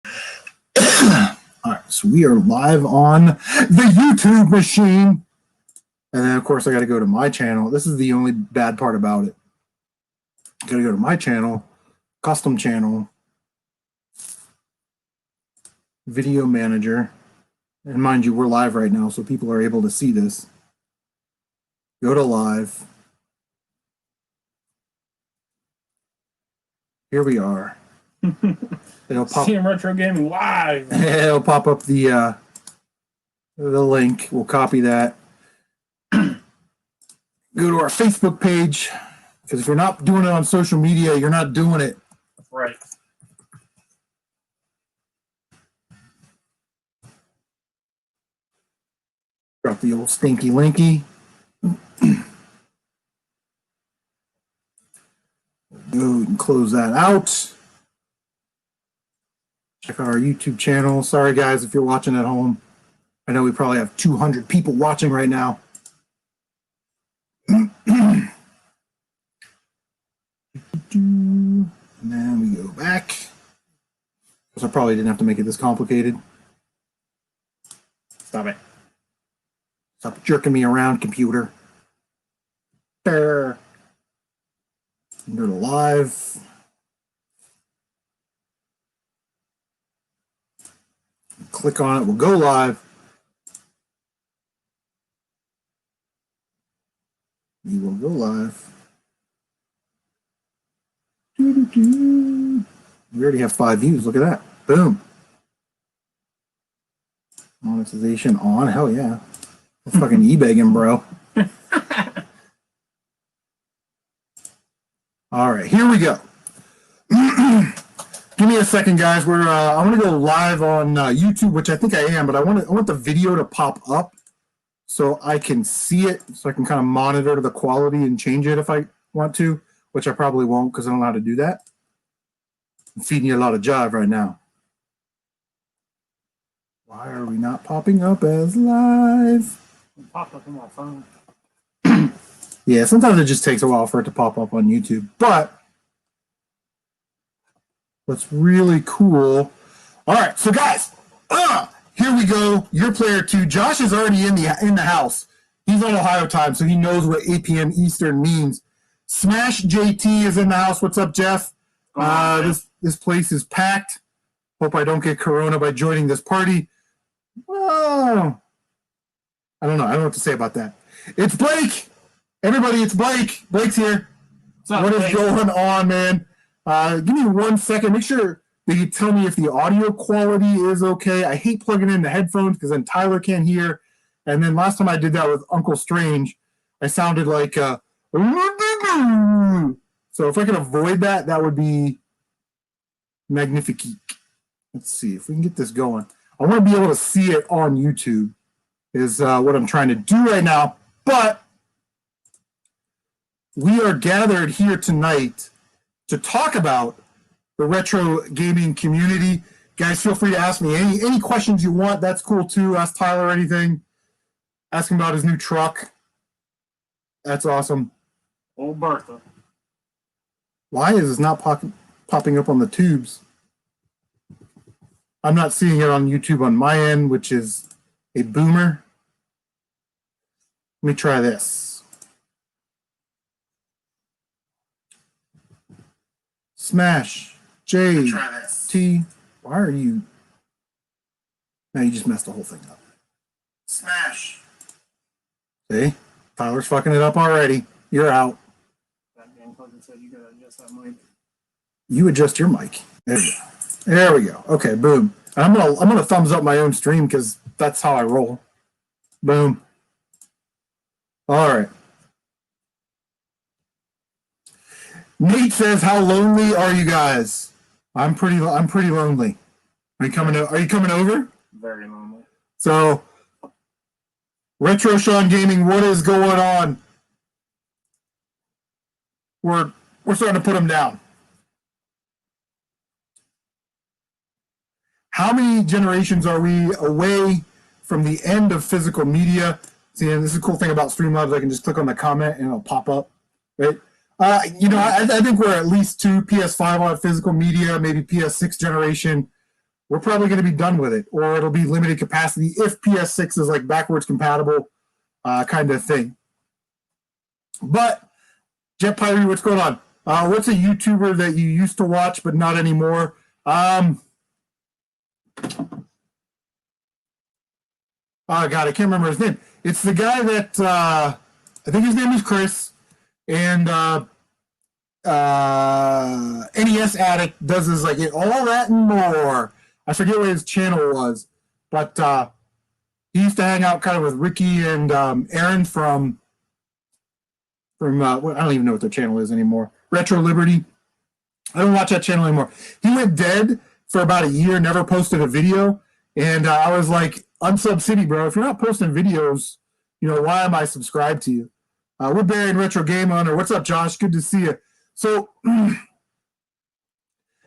All right, so we are live on the YouTube machine. And then, of course, I got to go to my channel. This is the only bad part about it. I got to go to my channel, custom channel, video manager. And mind you, we're live right now, so people are able to see this. Go to live. Here we are. It'll pop. CM Retro Gaming live. It'll pop up the link. We'll copy that. Go to our Facebook page, because if you're not doing it on social media, you're not doing it. Right. Drop the old stinky linky. Go and close that out. Check out our YouTube channel. Sorry, guys, if you're watching at home. I know we probably have 200 people watching right now. And then we go back. Because I probably didn't have to make it this complicated. Stop it. Stop jerking me around, computer. Go to live. Click on it. We'll go live. We will go live. We already have 5 views. Look at that. Boom. Monetization on. Hell yeah. I'm fucking eBaying, bro. All right, here we go. Give me a second, guys. I want to go live on YouTube, which I think I am, but I want the video to pop up so I can see it, so I can kind of monitor the quality and change it if I want to, which I probably won't because I don't know how to do that. I'm feeding you a lot of jive right now. Why are we not popping up as live? Pop up on my phone. Yeah, sometimes it just takes a while for it to pop up on YouTube. But what's really cool. All right, so guys, here we go. Your player 2. Josh is already in the house. He's on Ohio time, so he knows what 8 p.m. Eastern means. Smash JT is in the house. What's up, Jeff? This place is packed. Hope I don't get corona by joining this party. Oh, I don't know. I don't know what to say about that. It's Blake. Everybody, it's Blake. Blake's here. What is going on, man? Give me 1 second. Make sure that you tell me if the audio quality is okay. I hate plugging in the headphones because then Tyler can't hear. And then last time I did that with Uncle Strange, I sounded like so if I can avoid that, that would be magnifique. Let's see if we can get this going. I want to be able to see it on YouTube is what I'm trying to do right now. But we are gathered here tonight to talk about the retro gaming community. Guys, feel free to ask me any questions you want. That's cool too. Ask Tyler anything. Ask him about his new truck. That's awesome. Old Bertha. Why is this not popping up on the tubes? I'm not seeing it on YouTube on my end, which is a boomer. Let me try this. Smash JT. Why are you? No, you just messed the whole thing up. Smash. See? Tyler's fucking it up already. You're out. That damn fucking said you gotta adjust that mic. You adjust your mic. There we go. There we go. Okay, boom. And I'm gonna thumbs up my own stream because that's how I roll. Boom. All right. Nate says, "How lonely are you guys?" I'm pretty lonely. Are you coming over? Very lonely. So, Retro Sean Gaming, what is going on? We're starting to put them down. How many generations are we away from the end of physical media? See, and this is a cool thing about Streamlabs. I can just click on the comment and it'll pop up, right? I think we're at least 2. PS5 on physical media, maybe PS6 generation. we're probably going to be done with it, or it'll be limited capacity if PS6 is like backwards compatible kind of thing. But Jet Pyrie, what's going on? What's a YouTuber that you used to watch but not anymore? Oh God, I can't remember his name. It's the guy that I think his name is Chris, and NES Addict does his like all that and more. I forget what his channel was, but he used to hang out kind of with Ricky and Aaron from I don't even know what their channel is anymore. Retro Liberty. I don't watch that channel anymore. He went dead for about a year, never posted a video, and I was like, unsub City, bro. If you're not posting videos, why am I subscribed to you? We're Barry and Retro Game Hunter. What's up, Josh? Good to see you. So,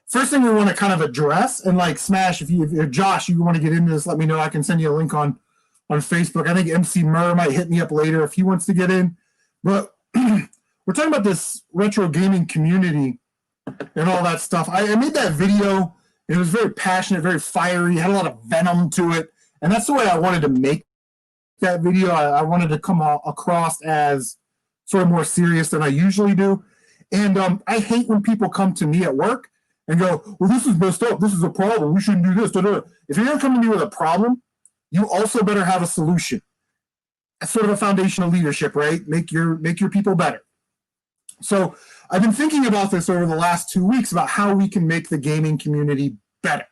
first thing we want to kind of address, and like Smash, if Josh, you want to get into this, let me know. I can send you a link on Facebook. I think MC Murr might hit me up later if he wants to get in. But we're talking about this retro gaming community and all that stuff. I made that video. It was very passionate, very fiery, had a lot of venom to it. And that's the way I wanted to make that video. I wanted to come across as sort of more serious than I usually do. And I hate when people come to me at work and go, well, this is messed up. This is a problem. We shouldn't do this. If you're going to come to me with a problem, you also better have a solution. That's sort of a foundation of leadership, right? Make your people better. So I've been thinking about this over the last 2 weeks about how we can make the gaming community better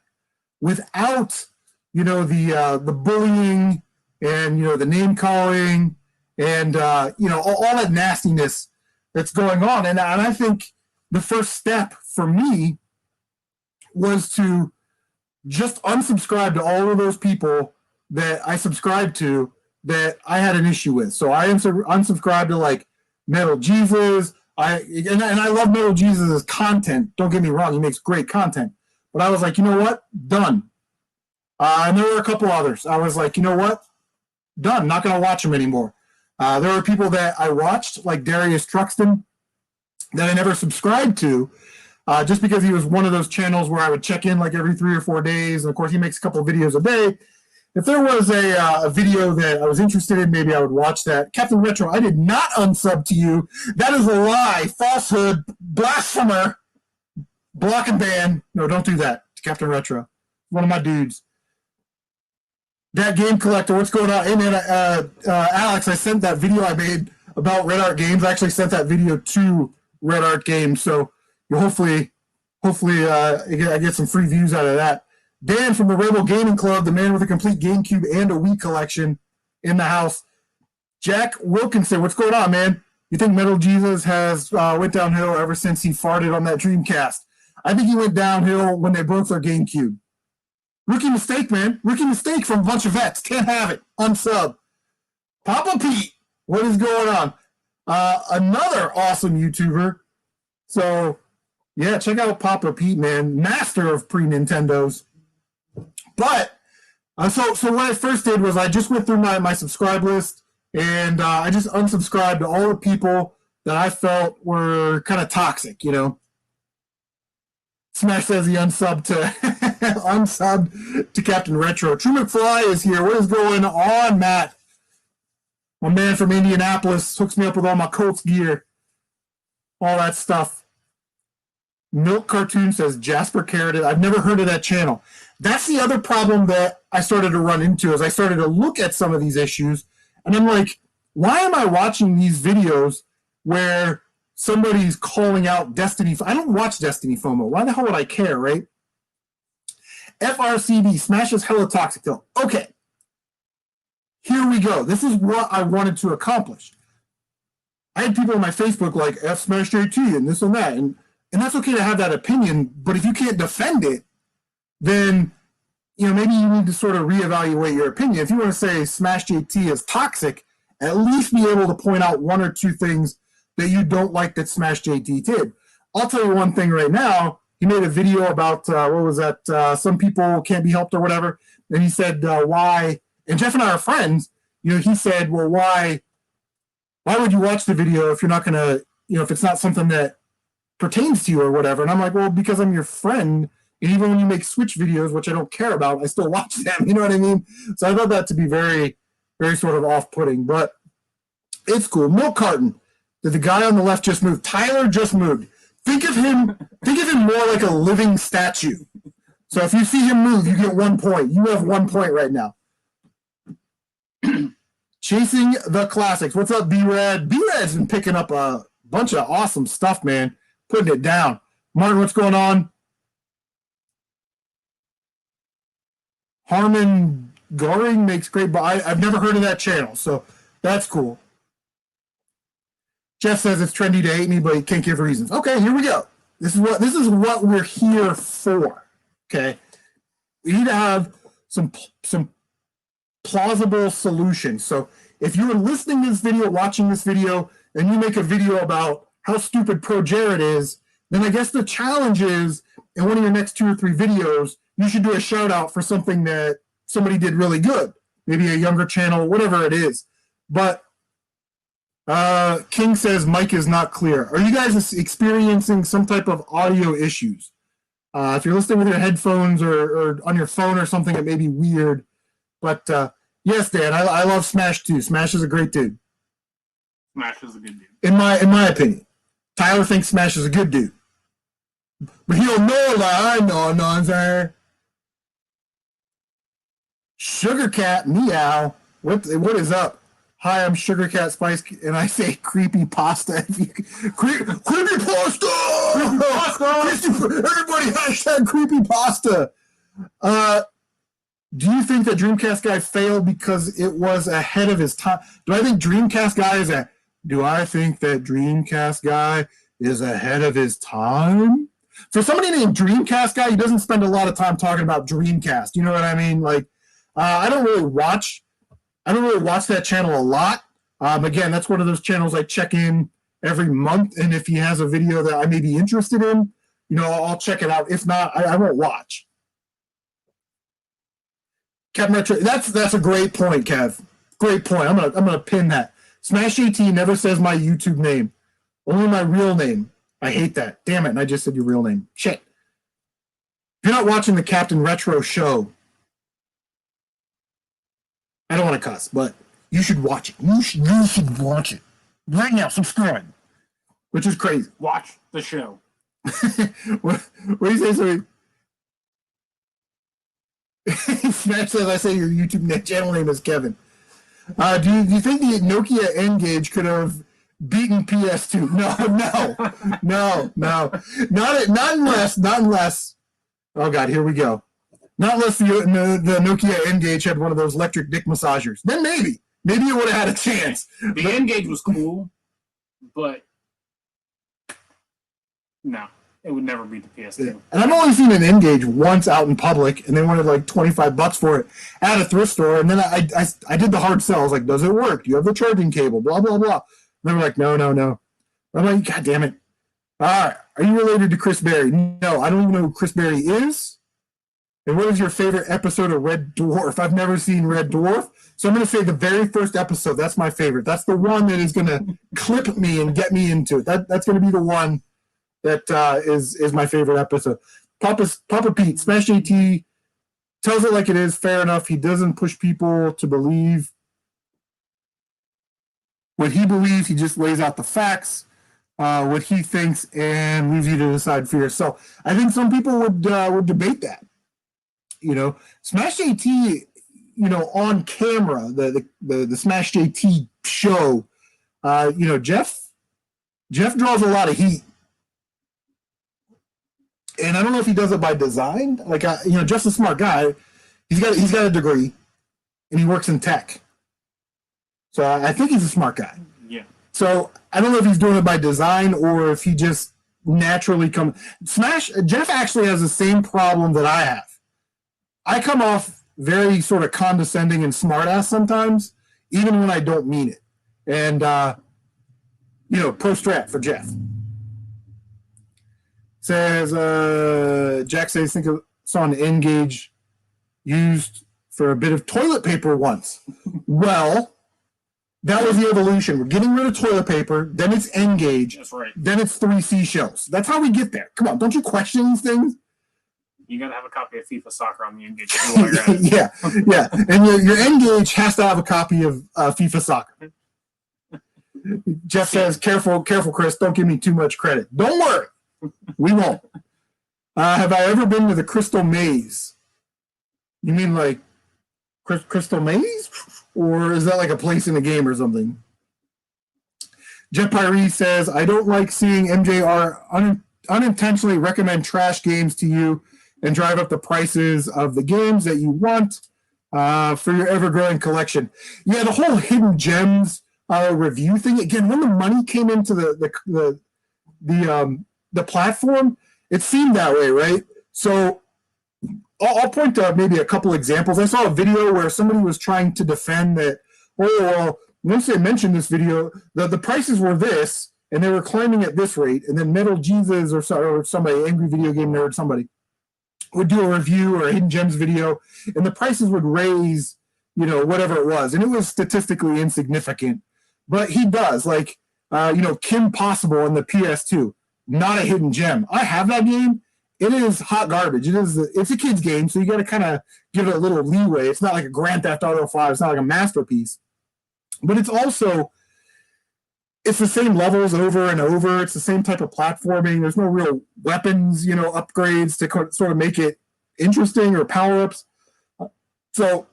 without, the bullying and, the name calling and, all that nastiness that's going on. And I think the first step for me was to just unsubscribe to all of those people that I subscribed to that I had an issue with. So I unsubscribed to like Metal Jesus. And I love Metal Jesus' content. Don't get me wrong, he makes great content. But I was like, you know what? Done. And there were a couple others. I was like, you know what? Done. Not going to watch them anymore. There were people that I watched, like Darius Truxton, that I never subscribed to, just because he was one of those channels where I would check in like every 3 or 4 days. And of course, he makes a couple of videos a day. If there was a video that I was interested in, maybe I would watch that. Captain Retro, I did not unsub to you. That is a lie, falsehood, blasphemer, block and ban. No, don't do that to Captain Retro. One of my dudes. That Game Collector, what's going on? Hey, man, Alex, I sent that video I made about Red Art Games. I actually sent that video to Red Art Games, so hopefully I get some free views out of that. Dan from the Rebel Gaming Club, the man with a complete GameCube and a Wii collection in the house. Jack Wilkinson, what's going on, man? You think Metal Jesus has went downhill ever since he farted on that Dreamcast? I think he went downhill when they broke their GameCube. Rookie mistake, man. Rookie mistake from a bunch of vets. Can't have it. Unsub. Papa Pete, what is going on? Another awesome YouTuber. So, yeah, check out Papa Pete, man. Master of pre-Nintendos. But, so what I first did was I just went through my subscribe list, and I just unsubscribed to all the people that I felt were kind of toxic, Smash says he unsubbed to Captain Retro. True McFly is here. What is going on, Matt? My man from Indianapolis hooks me up with all my Colts gear. All that stuff. Milk Cartoon says Jasper Carrot. I've never heard of that channel. That's the other problem that I started to run into as I started to look at some of these issues. And I'm like, why am I watching these videos where somebody's calling out Destiny? I don't watch Destiny FOMO. Why the hell would I care, right? FRCB, Smash is hella toxic though. Okay. Here we go. This is what I wanted to accomplish. I had people on my Facebook like F Smash JT and this and that. And that's okay to have that opinion, but if you can't defend it, then maybe you need to sort of reevaluate your opinion. If you want to say Smash JT is toxic, at least be able to point out 1 or 2 things that you don't like that Smash JT did. I'll tell you one thing right now. He made a video about, what was that, some people can't be helped or whatever. And he said, why, and Jeff and I are friends, he said, well, why would you watch the video if you're not going to, if it's not something that pertains to you or whatever? And I'm like, well, because I'm your friend And even when you make Switch videos, which I don't care about, I still watch them. You know what I mean? So I thought that to be very, very sort of off-putting, but it's cool. Milk carton. Did the guy on the left just move? Tyler just moved. Think of him more like a living statue. So if you see him move, you get 1 point. You have 1 point right now. Chasing the classics. What's up, B-Rad? B-Rad's been picking up a bunch of awesome stuff, man. Putting it down. Martin, what's going on? Harmon Goring makes great, but I've never heard of that channel, so that's cool. Jeff says it's trendy to hate me, but he can't give reasons. Okay, here we go. This is what we're here for. Okay, we need to have some plausible solutions. So if you are listening to this video, watching this video, and you make a video about how stupid Pro Jared is, then I guess the challenge is in one of your next 2 or 3 videos, you should do a shout out for something that somebody did really good, maybe a younger channel, whatever it is. But King says mic is not clear. Are you guys experiencing some type of audio issues? If you're listening with your headphones or on your phone or something, it may be weird. But yes, Dan, I love Smash too. Smash is a great dude. Smash is a good dude. In my opinion. Tyler thinks Smash is a good dude. But he don't know that I know, sir. Sugar Cat, meow. What is up? Hi, I'm Sugar Cat Spice, and I say creepy pasta. Creepy pasta! Everybody hashtag creepy pasta. Do you think that Dreamcast guy failed because it was ahead of his time? Do I think Dreamcast guy is ahead of his time? For somebody named Dreamcast guy, he doesn't spend a lot of time talking about Dreamcast. You know what I mean? Like, I don't really watch that channel a lot. Again, that's one of those channels I check in every month, and if he has a video that I may be interested in, I'll check it out. If not, I won't watch. Kev Metro, that's a great point, Kev. Great point. I'm gonna pin that. Smash 18 never says my YouTube name, only my real name. I hate that. Damn it! And I just said your real name. Shit. If you're not watching the Captain Retro show, I don't want to cuss, but you should watch it. You should watch it right now. Subscribe, which is crazy. Watch the show. what do you say? Something? Smash says I say your YouTube channel name is Kevin. Do you think the Nokia N-Gage could have beaten PS2? No. Not unless. Oh God, here we go. Not unless the Nokia N-Gage had one of those electric dick massagers. Then maybe it would have had a chance. The N-Gage was cool, but no, it would never beat the PS2. Yeah. And I've only seen an N-Gage once out in public, and they wanted like $25 for it at a thrift store. And then I did the hard sell. I was like, does it work? Do you have the charging cable? Blah, blah, blah. And they were like, no. I'm like, God damn it. All right. Are you related to Chris Berry? No, I don't even know who Chris Berry is. And what is your favorite episode of Red Dwarf? I've never seen Red Dwarf, so I'm going to say the very first episode. That's my favorite. That's the one that is going to clip me and get me into it. That's going to be the one that is my favorite episode. Papa Pete, Smash JT tells it like it is. Fair enough. He doesn't push people to believe what he believes. He just lays out the facts, what he thinks, and leaves you to decide for yourself. I think some people would debate that. Smash JT, on camera, the Smash JT show, Jeff draws a lot of heat. And I don't know if he does it by design. Like, Jeff's a smart guy. He's got a degree, and he works in tech. So I think he's a smart guy. Yeah. So I don't know if he's doing it by design or if he just naturally comes. Jeff actually has the same problem that I have. I come off very sort of condescending and smartass sometimes, even when I don't mean it. And, pro strat for Jeff. Says, Jack says, saw an N-Gage used for a bit of toilet paper once. Well, that was the evolution. We're getting rid of toilet paper, then it's N-Gage. That's right. Then it's 3 seashells. That's how we get there. Come on, don't you question these things? You got to have a copy of FIFA Soccer on the N-Gage. While you're at it. yeah. And your N-Gage has to have a copy of FIFA Soccer. Jeff says, careful, Chris. Don't give me too much credit. Don't worry. We won't. Have I ever been to the Crystal Maze? You mean like Crystal Maze? Or is that like a place in a game or something? Jeff Pyrie says, I don't like seeing MJR unintentionally recommend trash games to you and drive up the prices of the games that you want for your ever-growing collection. Yeah, the whole hidden gems review thing. Again, when the money came into the platform, it seemed that way, right? So I'll point to maybe a couple examples. I saw a video where somebody was trying to defend that, once they mentioned this video, the prices were this, and they were climbing at this rate, and then Metal Jesus or somebody, Angry Video Game Nerd, somebody, would do a review or a Hidden Gems video, and the prices would raise, whatever it was, and it was statistically insignificant. But he does, like, Kim Possible on the PS2, not a hidden gem. I have that game. It is hot garbage. It's a kid's game, so you got to kind of give it a little leeway. It's not like a Grand Theft Auto 5. It's not like a masterpiece. But it's also, it's the same levels over and over. It's the same type of platforming. There's no real weapons, upgrades to sort of make it interesting or power-ups. So,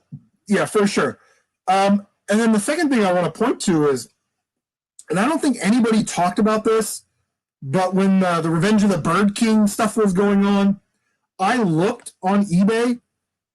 yeah, for sure. And then the second thing I want to point to is, and I don't think anybody talked about this, but when the Revenge of the Bird King stuff was going on, I looked on eBay,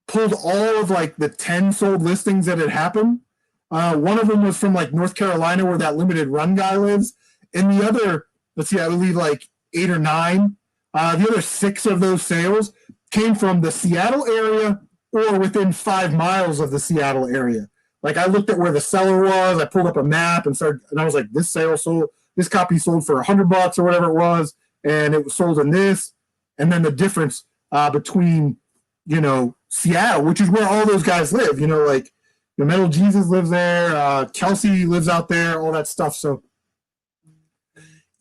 pulled all of like the 10 sold listings that had happened. One of them was from like North Carolina where that limited run guy lives. And the other, let's see, I believe like 8 or 9. The other 6 of those sales came from the Seattle area or within 5 miles of the Seattle area. Like I looked at where the seller was, I pulled up a map and I was like, this copy sold for $100 or whatever it was, and it was sold in this. And then the difference between, Seattle, which is where all those guys live, like Metal Jesus lives there, Kelsey lives out there, all that stuff. So,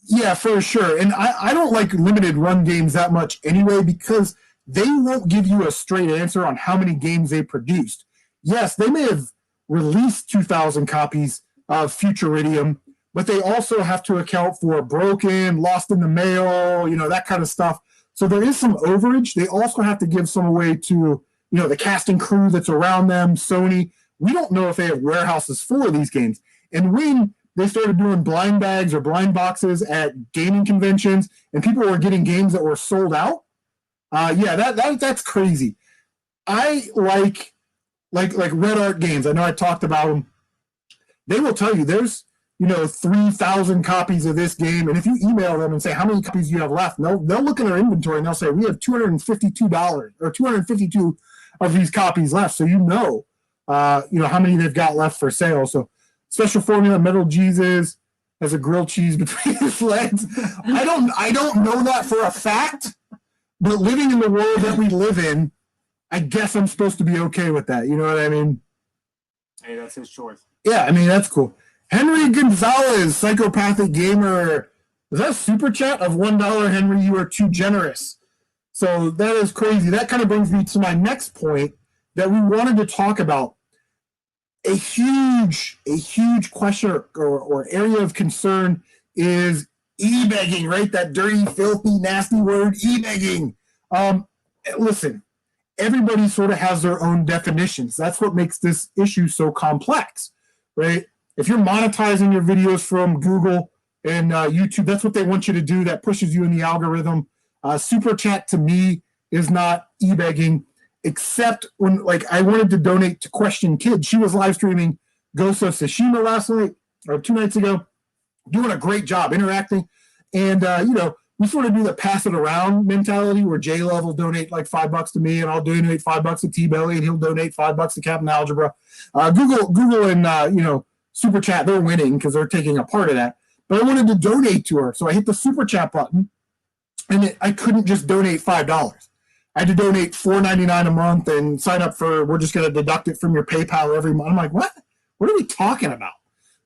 yeah, for sure. And I don't like limited run games that much anyway because they won't give you a straight answer on how many games they produced. Yes, they may have released 2,000 copies of Futuridium, but they also have to account for broken, lost in the mail, that kind of stuff. So there is some overage. They also have to give some away to, the casting crew that's around them, Sony. We don't know if they have warehouses for these games. And when they started doing blind bags or blind boxes at gaming conventions and people were getting games that were sold out, that's crazy. I like Red Art Games. I know I talked about them. They will tell you there's 3,000 copies of this game. And if you email them and say, how many copies do you have left? They'll look at their inventory and they'll say, we have $252 or 252 of these copies left. So how many they've got left for sale. So Special Formula Metal Jesus has a grilled cheese between his legs. I don't know that for a fact, but living in the world that we live in, I guess I'm supposed to be okay with that. You know what I mean? Hey, that's his choice. Yeah, I mean, that's cool. Henry Gonzalez, Psychopathic Gamer. Is that a super chat of $1? Henry, you are too generous. So that is crazy. That kind of brings me to my next point that we wanted to talk about. A huge question or area of concern is e-begging, right? That dirty, filthy, nasty word, e-begging. Listen, everybody sort of has their own definitions. That's what makes this issue so complex, right? If you're monetizing your videos from Google and YouTube, that's what they want you to do. That pushes you in the algorithm. Super chat to me is not e-begging, except when I wanted to donate to Question Kid. She was live streaming Ghost of Tsushima last night or 2 nights ago, doing a great job interacting. And, we sort of do the pass it around mentality where J-Love will donate like $5 to me and I'll donate $5 to T-Belly and he'll donate $5 to Captain Algebra. Google and, Super Chat, they're winning because they're taking a part of that. But I wanted to donate to her. So I hit the Super Chat button and I couldn't just donate $5. I had to donate $4.99 a month and sign up for, we're just going to deduct it from your PayPal every month. I'm like, what? What are we talking about?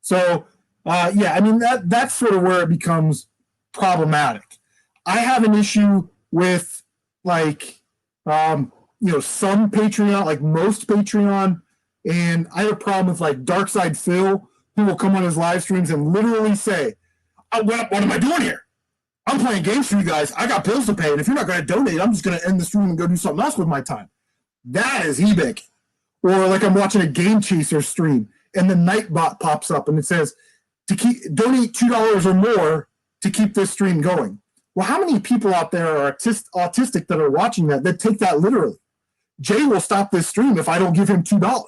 So, that's sort of where it becomes problematic. I have an issue with Some Patreon, like most Patreon, and I have a problem with like Darkside Phil, who will come on his live streams and literally say, what am I doing here? I'm playing games for you guys. I got bills to pay, and if you're not going to donate, I'm just going to end the stream and go do something else with my time. That is eBay. Or like I'm watching a Game Chaser stream, and the Nightbot pops up, and it says, donate $2 or more to keep this stream going. Well, how many people out there are autistic that are watching that take that literally? Jay will stop this stream if I don't give him $2.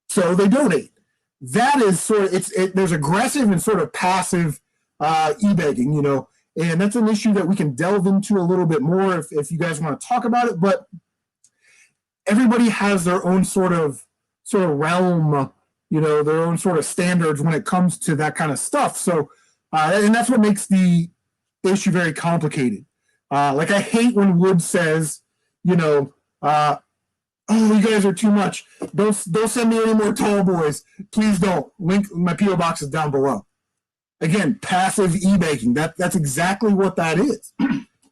So they donate. That is sort of, there's aggressive and sort of passive e-begging, and that's an issue that we can delve into a little bit more if you guys want to talk about it. But everybody has their own sort of realm, their own sort of standards when it comes to that kind of stuff. So, and that's what makes the issue very complicated. Like I hate when Wood says, oh, you guys are too much. Don't send me any more tall boys. Please don't. Link, my P.O. box is down below. Again, passive e-baking. That's exactly what that is.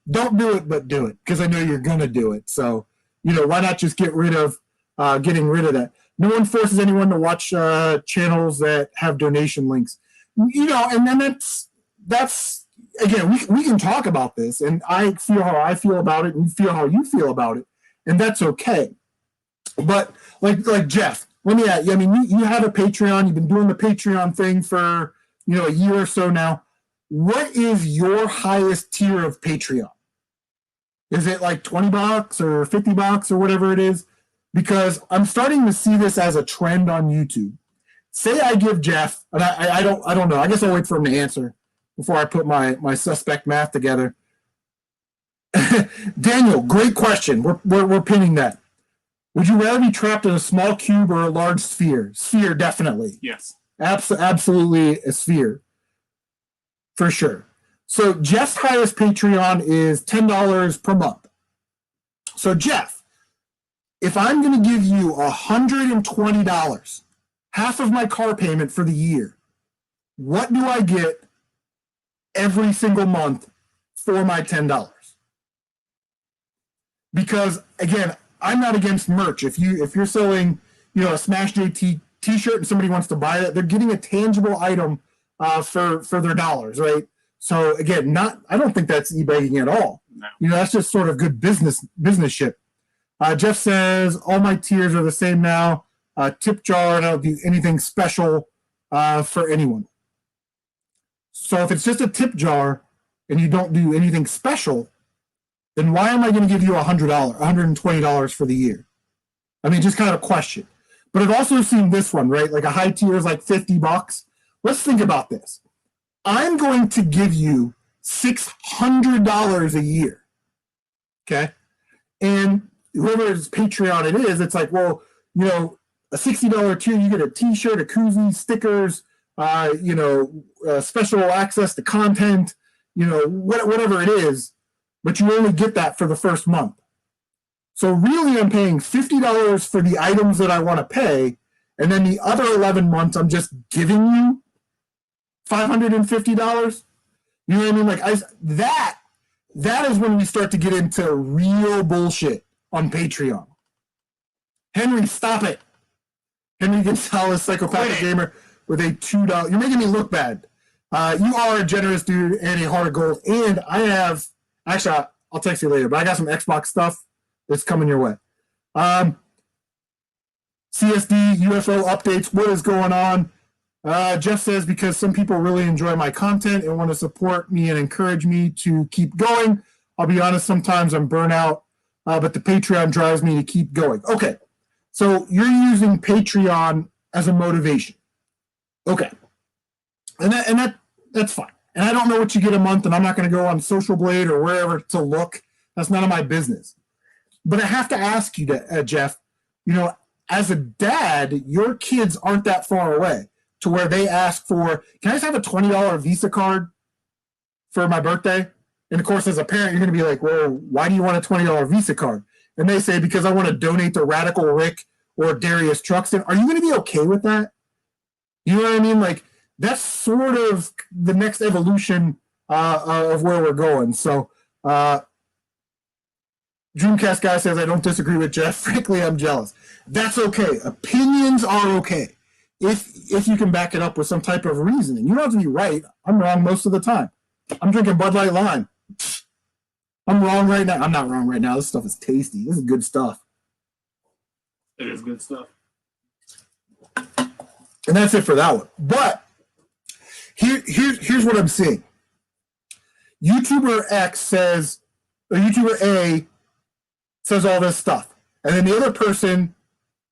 Don't do it, but do it, because I know you're going to do it. So, why not just getting rid of that? No one forces anyone to watch channels that have donation links. And then that's again, we can talk about this, and I feel how I feel about it, and you feel how you feel about it, and that's okay. But like Jeff, let me ask you. I mean, you have a Patreon. You've been doing the Patreon thing for a year or so now. What is your highest tier of Patreon? Is it like $20 or $50 or whatever it is? Because I'm starting to see this as a trend on YouTube. Say I give Jeff, and I don't know. I guess I'll wait for him to answer before I put my suspect math together. Daniel, great question. We're pinning that. Would you rather be trapped in a small cube or a large sphere? Sphere, definitely. Yes. Absolutely a sphere. For sure. So Jeff's highest Patreon is $10 per month. So Jeff, if I'm going to give you $120, half of my car payment for the year, what do I get every single month for my $10? Because again, I'm not against merch. If you're selling, a Smash JT t-shirt and somebody wants to buy that, they're getting a tangible item for their dollars, right? So again, I don't think that's e-begging at all. No. That's just sort of good businessship. Jeff says all my tiers are the same now. Tip jar, and I don't do anything special for anyone. So if it's just a tip jar and you don't do anything special, then why am I going to give you $120 for the year? I mean, just kind of a question. But I've also seen this one, right? Like a high tier is like $50. Let's think about this. I'm going to give you $600 a year. Okay. And whoever's Patreon it is, it's like, well, a $60 tier, you get a t-shirt, a koozie, stickers, special access to content, whatever it is, but you only get that for the first month. So really I'm paying $50 for the items that I want to pay, and then the other 11 months I'm just giving you $550. You know what I mean? Like that is when we start to get into real bullshit on Patreon. Henry, stop it. Henry Gonzalez, psychopathic gamer, with a $2. You're making me look bad. You are a generous dude and a heart of gold. And I have, actually, I'll text you later, but I got some Xbox stuff that's coming your way. CSD, UFO updates, what is going on? Jeff says, because some people really enjoy my content and want to support me and encourage me to keep going. I'll be honest, sometimes I'm burnt out, but the Patreon drives me to keep going. Okay, so you're using Patreon as a motivation. Okay, and that's fine. And I don't know what you get a month, and I'm not going to go on Social Blade or wherever to look. That's none of my business. But I have to ask you, Jeff, as a dad, your kids aren't that far away to where they ask for, can I just have a $20 Visa card for my birthday? And of course, as a parent, you're going to be like, well, why do you want a $20 Visa card? And they say, because I want to donate to Radical Rick or Darius Truxton. Are you going to be okay with that? You know what I mean? Like, that's sort of the next evolution of where we're going. So Dreamcast guy says, I don't disagree with Jeff. Frankly, I'm jealous. That's okay. Opinions are okay. If you can back it up with some type of reasoning. You don't have to be right. I'm wrong most of the time. I'm drinking Bud Light Lime. I'm wrong right now. I'm not wrong right now. This stuff is tasty. This is good stuff. It is good stuff. And that's it for that one. But here's what I'm seeing. YouTuber X says, or YouTuber A says all this stuff. And then the other person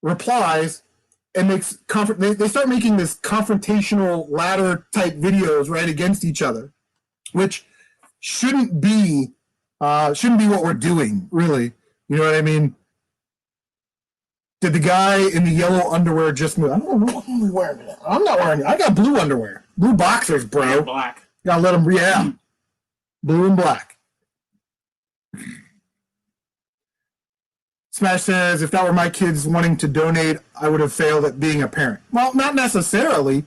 replies and makes they start making this confrontational ladder type videos right against each other, which shouldn't be what we're doing, really. You know what I mean? Did the guy in the yellow underwear just move? I don't know what I'm wearing. I'm not wearing it. I got blue underwear. Blue boxers, bro. Black. Gotta let them, yeah. Blue and black. Smash says, if that were my kids wanting to donate, I would have failed at being a parent. Well, not necessarily.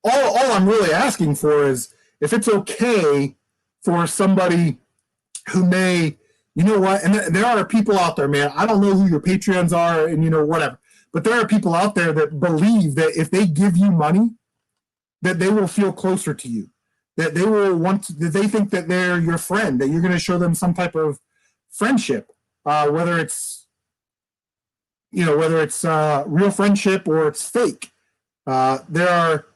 All I'm really asking for is if it's okay for somebody who may, you know what, and there are people out there, man, I don't know who your Patreons are and, you know, whatever, but there are people out there that believe that if they give you money, that they will feel closer to you, that they will that they think that they're your friend, that you're going to show them some type of friendship, whether it's real friendship or it's fake. There are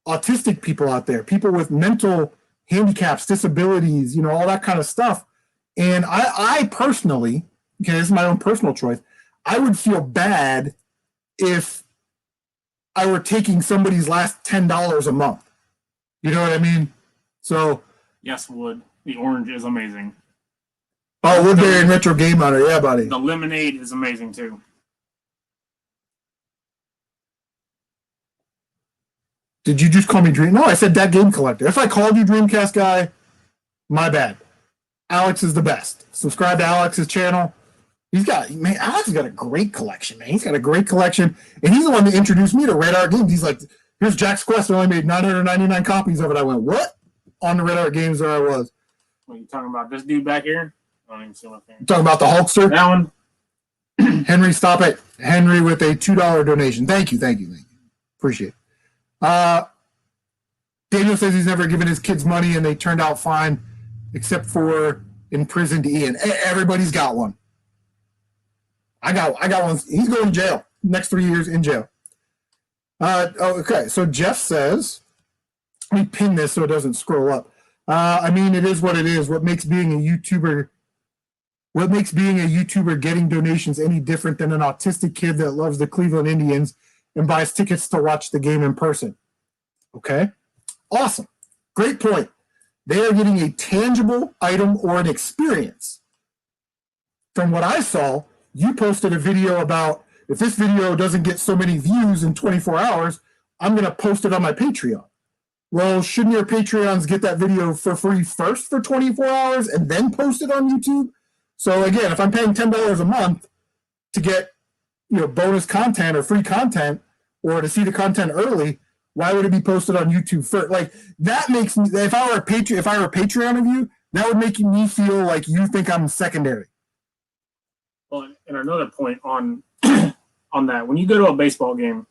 autistic people out there, people with mental handicaps, disabilities, you know, all that kind of stuff. And I personally, okay, this is my own personal choice, I would feel bad if I were taking somebody's last $10 a month. You know what I mean? So yes, wood. The orange is amazing. Oh, Woodbury and Retro Game Hunter, yeah, buddy. The lemonade is amazing too. Did you just call me Dream? No, I said that game collector. If I called you Dreamcast guy, my bad. Alex is the best. Subscribe to Alex's channel. Alex has got a great collection, man. He's got a great collection, and he's the one that introduced me to Red Art Games. He's like, here's Jack's Quest. I only made 999 copies of it. I went, what? On the Red Art Games there I was. What are you talking about? This dude back here? I don't even see my thing. Talking about the Hulkster? That one? Henry, stop it. Henry with a $2 donation. Thank you. Appreciate it. Daniel says he's never given his kids money and they turned out fine, except for imprisoned Ian. Everybody's got one. I got one. He's going to jail. Next 3 years in jail. Okay, so Jeff says, let me pin this so it doesn't scroll up. I mean, it is what it is. What makes being a YouTuber getting donations any different than an autistic kid that loves the Cleveland Indians and buys tickets to watch the game in person? Okay, awesome. Great point. They are getting a tangible item or an experience. From what I saw, you posted a video about, if this video doesn't get so many views in 24 hours, I'm going to post it on my Patreon. Well, shouldn't your Patreons get that video for free first for 24 hours and then post it on YouTube? So again, if I'm paying $10 a month to get, you know, bonus content or free content, or to see the content early, why would it be posted on YouTube first? Like, that makes me, if I were a Patreon of you, that would make me feel like you think I'm secondary. Well, and another point on on that, when you go to a baseball game,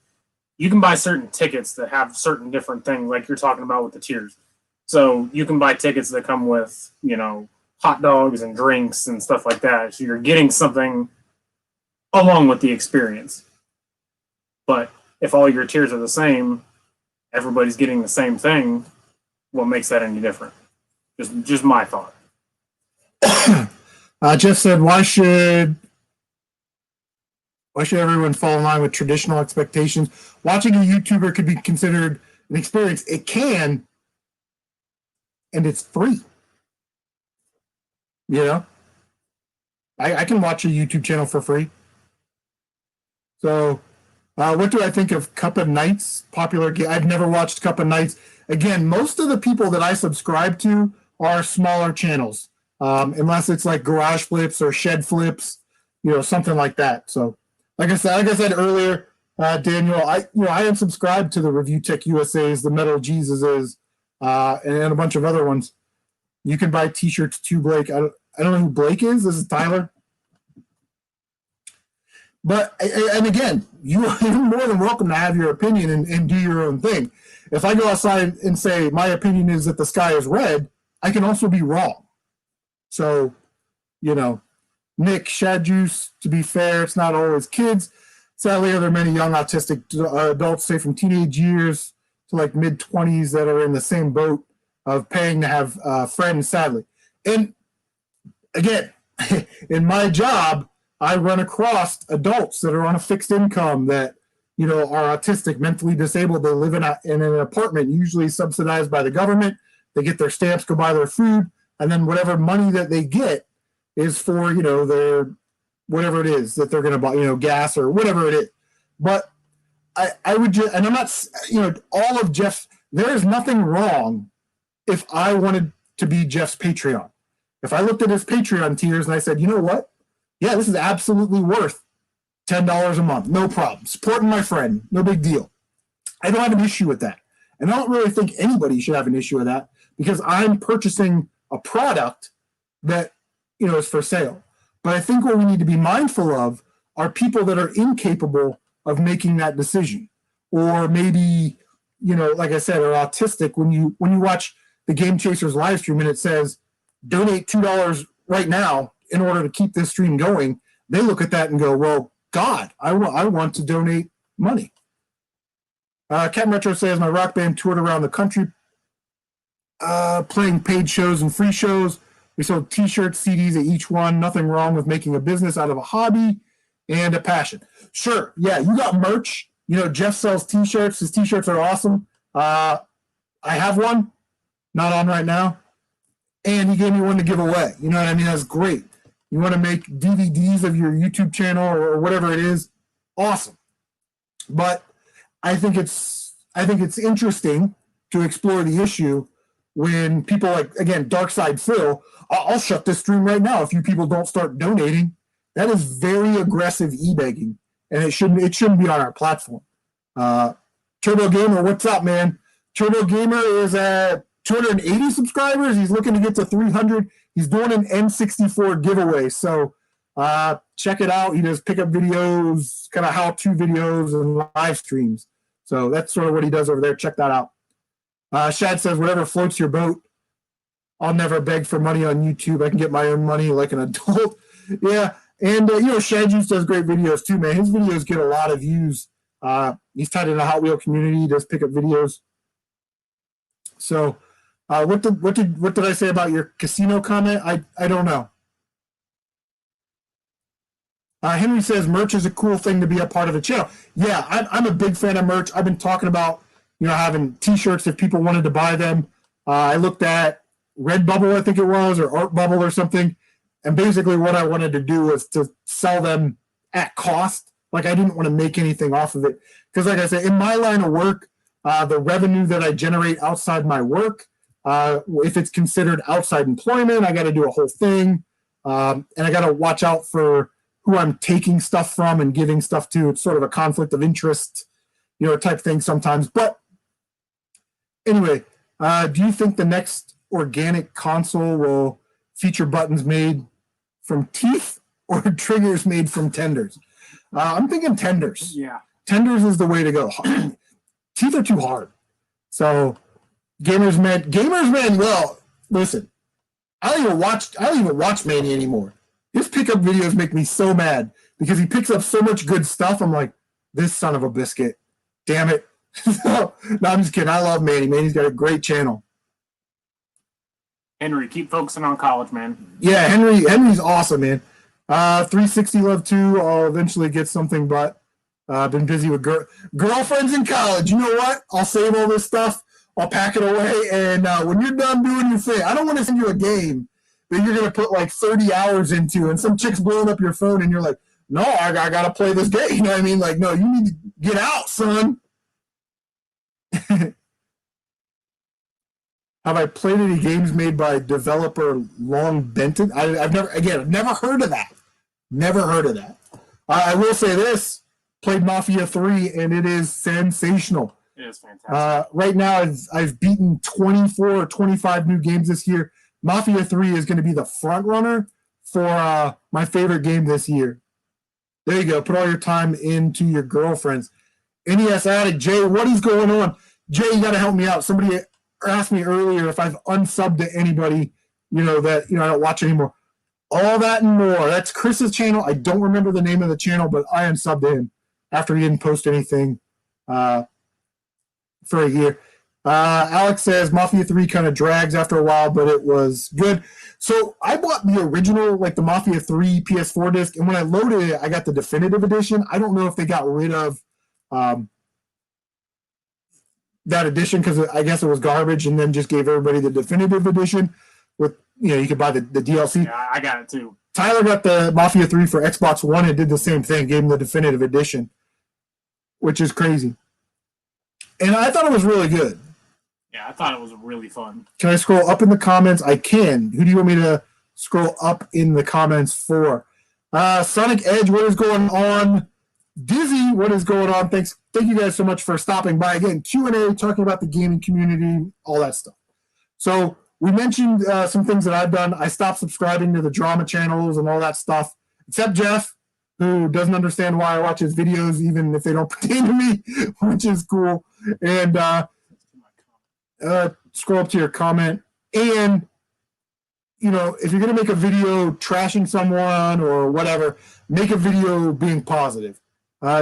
you can buy certain tickets that have certain different things, like you're talking about with the tiers. So you can buy tickets that come with, you know, hot dogs and drinks and stuff like that. So you're getting something along with the experience. But if all your tiers are the same, everybody's getting the same thing, what makes that any different? Just my thought. Jeff said, why should everyone fall in line with traditional expectations? Watching a YouTuber could be considered an experience. It can, and it's free. You know? I can watch a YouTube channel for free. So, what do I think of Cup of Nights? Popular game. I've never watched Cup of Nights. Again, most of the people that I subscribe to are smaller channels, unless it's like Garage Flips or Shed Flips, you know, something like that. So, like I said earlier, Daniel, I am subscribed to the Review Tech USA's, the Metal Jesuses, and a bunch of other ones. You can buy T-shirts to Blake. I don't know who Blake is. This is Tyler. But and again, you're more than welcome to have your opinion and do your own thing. If I go outside and say my opinion is that the sky is red, I can also be wrong. So, Nick, Shad Juice, to be fair, it's not always kids. Sadly, there are many young autistic adults, say from teenage years to like mid-20s, that are in the same boat of paying to have friends, sadly. And again, in my job, I run across adults that are on a fixed income that, are autistic, mentally disabled. They live in an apartment, usually subsidized by the government. They get their stamps, go buy their food, and then whatever money that they get is for, their whatever it is that they're going to buy, gas or whatever it is. But I would just, and I'm not, all of Jeff's, there is nothing wrong if I wanted to be Jeff's Patreon. If I looked at his Patreon tiers and I said, you know what? Yeah, this is absolutely worth $10 a month. No problem. Supporting my friend. No big deal. I don't have an issue with that. And I don't really think anybody should have an issue with that because I'm purchasing a product that, is for sale. But I think what we need to be mindful of are people that are incapable of making that decision. Or maybe, like I said, are autistic. When you watch the Game Chasers live stream and it says, donate $2 right now in order to keep this stream going, they look at that and go, well, God, I want to donate money. Cat Metro says, my rock band toured around the country playing paid shows and free shows. We sold t-shirts, CDs at each one. Nothing wrong with making a business out of a hobby and a passion. Sure, yeah, you got merch. Jeff sells t-shirts. His t-shirts are awesome. I have one, not on right now. And he gave me one to give away. You know what I mean? That's great. You want to make DVDs of your YouTube channel or whatever it is, awesome. But I think it's interesting to explore the issue when people like, again, Dark Side Phil, I'll shut this stream right now if you people don't start donating. That is very aggressive e-begging, and it shouldn't be on our platform. Turbo Gamer, what's up, man? Turbo Gamer is at 280 subscribers. He's looking to get to 300. He's doing an N64 giveaway, so check it out. He does pickup videos, kind of how-to videos, and live streams. So that's sort of what he does over there. Check that out. Shad says, whatever floats your boat. I'll never beg for money on YouTube. I can get my own money like an adult. Yeah, and Shad Juice does great videos too, man. His videos get a lot of views. He's tied in the Hot Wheel community. He does pickup videos. So, what did I say about your casino comment? I don't know. Henry says merch is a cool thing to be a part of the channel. Yeah, I'm a big fan of merch. I've been talking about having T-shirts if people wanted to buy them. I looked at Redbubble, I think it was, or Art Bubble or something, and basically what I wanted to do was to sell them at cost. Like I didn't want to make anything off of it because, like I said, in my line of work, the revenue that I generate outside my work, if it's considered outside employment, I got to do a whole thing, and I got to watch out for who I'm taking stuff from and giving stuff to. It's sort of a conflict of interest, type thing sometimes. But anyway, do you think the next organic console will feature buttons made from teeth or triggers made from tenders? I'm thinking tenders. Yeah. Tenders is the way to go. Teeth are too hard. So gamers man, well, listen, I don't even watch Manny anymore. His pickup videos make me so mad because he picks up so much good stuff. I'm like, this son of a biscuit. Damn it. No, I'm just kidding. I love Manny. Manny's got a great channel. Henry, keep focusing on college, man. Yeah, Henry's awesome, man. 360 love too. I'll eventually get something, but I've been busy with girlfriends in college. You know what? I'll save all this stuff. I'll pack it away, and when you're done doing your thing, I don't want to send you a game that you're going to put like 30 hours into, and some chick's blowing up your phone, and you're like, no, I got to play this game. You know what I mean? Like, no, you need to get out, son. Have I played any games made by developer Long Benton? I've never heard of that. Never heard of that. I will say this, played Mafia 3, and it is sensational. It is fantastic. Right now, I've beaten 24 or 25 new games this year. Mafia 3 is going to be the front runner for my favorite game this year. There you go. Put all your time into your girlfriends. NES Addict, Jay, what is going on? Jay, you got to help me out. Somebody asked me earlier if I've unsubbed to anybody, that, I don't watch anymore. All that and more. That's Chris's channel. I don't remember the name of the channel, but I unsubbed to him after he didn't post anything for a year. Alex says Mafia 3 kind of drags after a while, but it was good. So I bought the original, like the Mafia 3 PS4 disc, and when I loaded it, I got the definitive edition. I don't know if they got rid of that edition because I guess it was garbage, and then just gave everybody the definitive edition with, you could buy the DLC. Yeah, I got it too. Tyler got the Mafia 3 for Xbox One and did the same thing, gave him the definitive edition, which is crazy. And I thought it was really good. Yeah, I thought it was really fun. Can I scroll up in the comments? I can. Who do you want me to scroll up in the comments for? Sonic Edge, what is going on? Dizzy, what is going on? Thank you guys so much for stopping by. Again, Q&A, talking about the gaming community, all that stuff. So we mentioned some things that I've done. I stopped subscribing to the drama channels and all that stuff, except Jeff, who doesn't understand why I watch his videos, even if they don't pertain to me, which is cool. And scroll up to your comment. And, if you're going to make a video trashing someone or whatever, make a video being positive.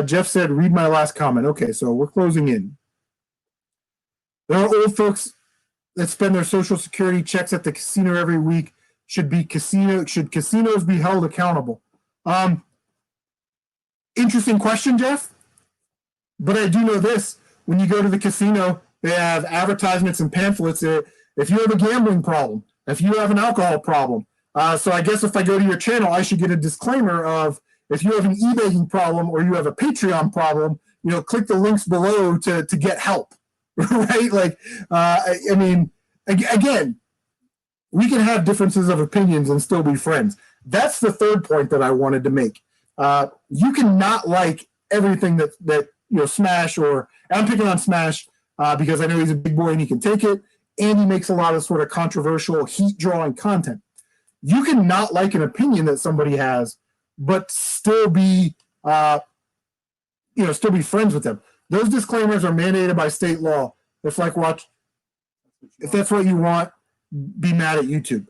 Jeff said, read my last comment. Okay, so we're closing in. There are old folks that spend their Social Security checks at the casino every week. Should casinos be held accountable? Interesting question, Jeff. But I do know this. When you go to the casino, they have advertisements and pamphlets. If you have a gambling problem, if you have an alcohol problem. So I guess if I go to your channel, I should get a disclaimer of, if you have an e-banking problem or you have a Patreon problem, click the links below to get help, right? Like, I mean, again, we can have differences of opinions and still be friends. That's the third point that I wanted to make. You cannot like everything that Smash, or I'm picking on Smash because I know he's a big boy and he can take it, and he makes a lot of sort of controversial, heat-drawing content. You can not like an opinion that somebody has, but still be, still be friends with them. Those disclaimers are mandated by state law. If that's what you want, be mad at YouTube.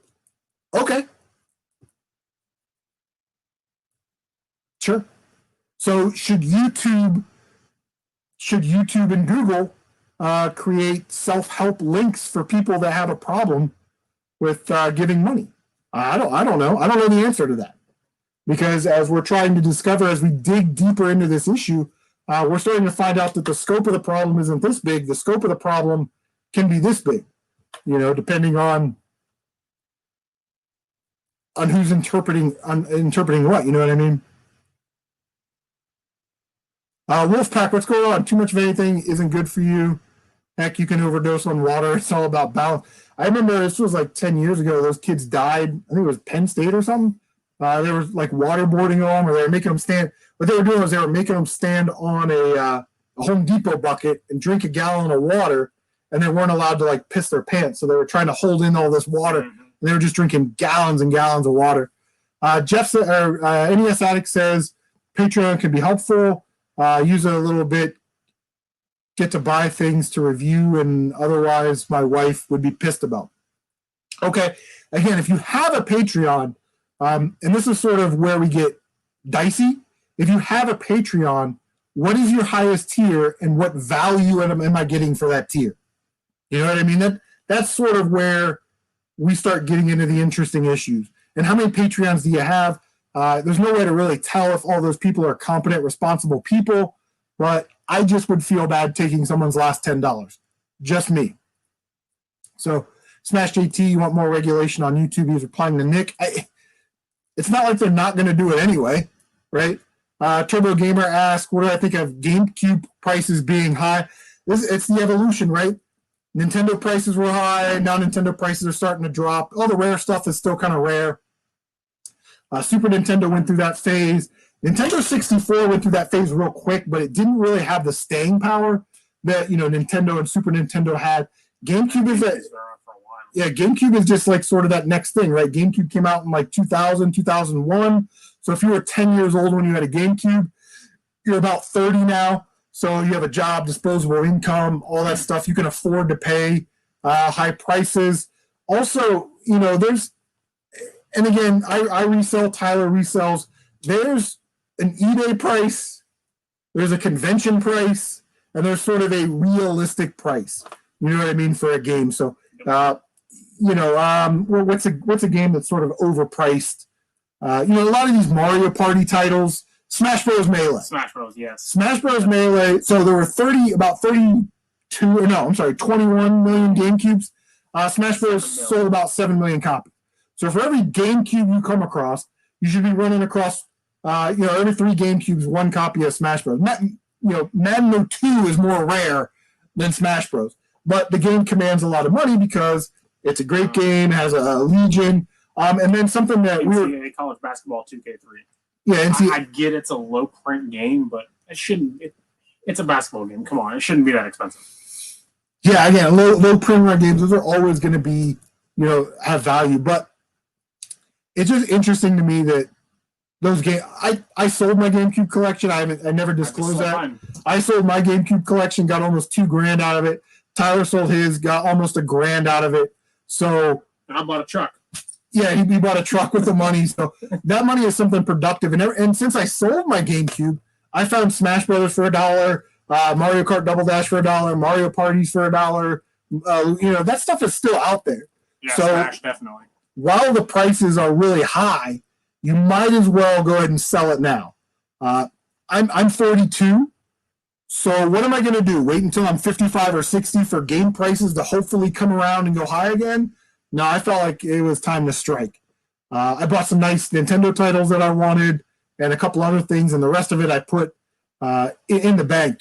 Okay. Sure. So should YouTube and Google create self-help links for people that have a problem with giving money? I don't know. I don't know the answer to that. Because as we're trying to discover, as we dig deeper into this issue, we're starting to find out that the scope of the problem isn't this big. The scope of the problem can be this big, depending on who's interpreting what. You know what I mean? Wolfpack, what's going on? Too much of anything isn't good for you. Heck, you can overdose on water. It's all about balance. I remember this was like 10 years ago. Those kids died. I think it was Penn State or something. They were like waterboarding them, or they were making them stand. What they were doing was they were making them stand on a Home Depot bucket and drink a gallon of water, and they weren't allowed to like piss their pants. So they were trying to hold in all this water, and they were just drinking gallons and gallons of water. NES Addict says Patreon can be helpful. Use it a little bit. Get to buy things to review, and otherwise my wife would be pissed about. Okay, again, if you have a Patreon, and this is sort of where we get dicey. If you have a Patreon, what is your highest tier, and what value am I getting for that tier? You know what I mean? That's sort of where we start getting into the interesting issues. And how many Patreons do you have? There's no way to really tell if all those people are competent, responsible people, but I just would feel bad taking someone's last $10. Just me. So, Smash JT, you want more regulation on YouTube? He's replying to Nick. It's not like they're not going to do it anyway, right? Turbo Gamer asks, what do I think of GameCube prices being high? It's the evolution, right? Nintendo prices were high. Now Nintendo prices are starting to drop. All the rare stuff is still kind of rare. Super Nintendo went through that phase. Nintendo 64 went through that phase real quick, but it didn't really have the staying power that Nintendo and Super Nintendo had. GameCube is GameCube is just like sort of that next thing, right? GameCube came out in like 2000, 2001. So if you were 10 years old when you had a GameCube, you're about 30 now. So you have a job, disposable income, all that stuff. You can afford to pay high prices. Also, and again, I resell, Tyler resells. There's an eBay price, there's a convention price, and there's sort of a realistic price. You know what I mean, for a game. So, what's a game that's sort of overpriced? A lot of these Mario Party titles, Smash Bros. Melee. Smash Bros. Yes. Smash Bros. Melee. So there were 21 million GameCubes. Smash Bros. Sold about 7 million copies. So for every GameCube you come across, you should be running across, every 3 GameCubes, 1 copy of Smash Bros. Madden 02 is more rare than Smash Bros. But the game commands a lot of money because it's a great game, has a legion. And then something that NCAA college basketball 2K3. Yeah, I get it's a low print game, but it shouldn't. It's a basketball game. Come on, it shouldn't be that expensive. Yeah, again, low print run games, those are always going to be, have value. But it's just interesting to me that those games. I sold my GameCube collection. I never disclosed that. Mine. I sold my GameCube collection, got almost $2,000 out of it. Tyler sold his, got almost $1,000 out of it. So, and I bought a truck. Yeah, he bought a truck with the money. So that money is something productive. And since I sold my GameCube, I found Smash Brothers for $1, Mario Kart Double Dash for $1, Mario Parties for $1. That stuff is still out there. Yeah, so Smash, definitely. While the prices are really high, you might as well go ahead and sell it now. I'm 42. So what am I going to do? Wait until I'm 55 or 60 for game prices to hopefully come around and go high again? No, I felt like it was time to strike. I bought some nice Nintendo titles that I wanted and a couple other things, and the rest of it I put in the bank,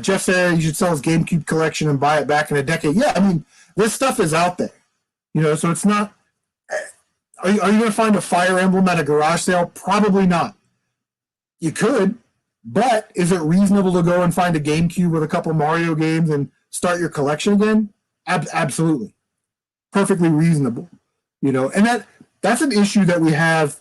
Jeff said you should sell his GameCube collection and buy it back in a decade. Yeah, I mean, this stuff is out there. So it's not... Are you going to find a Fire Emblem at a garage sale? Probably not. You could, but is it reasonable to go and find a GameCube with a couple Mario games and start your collection again? Absolutely. Perfectly reasonable. And that's an issue that we have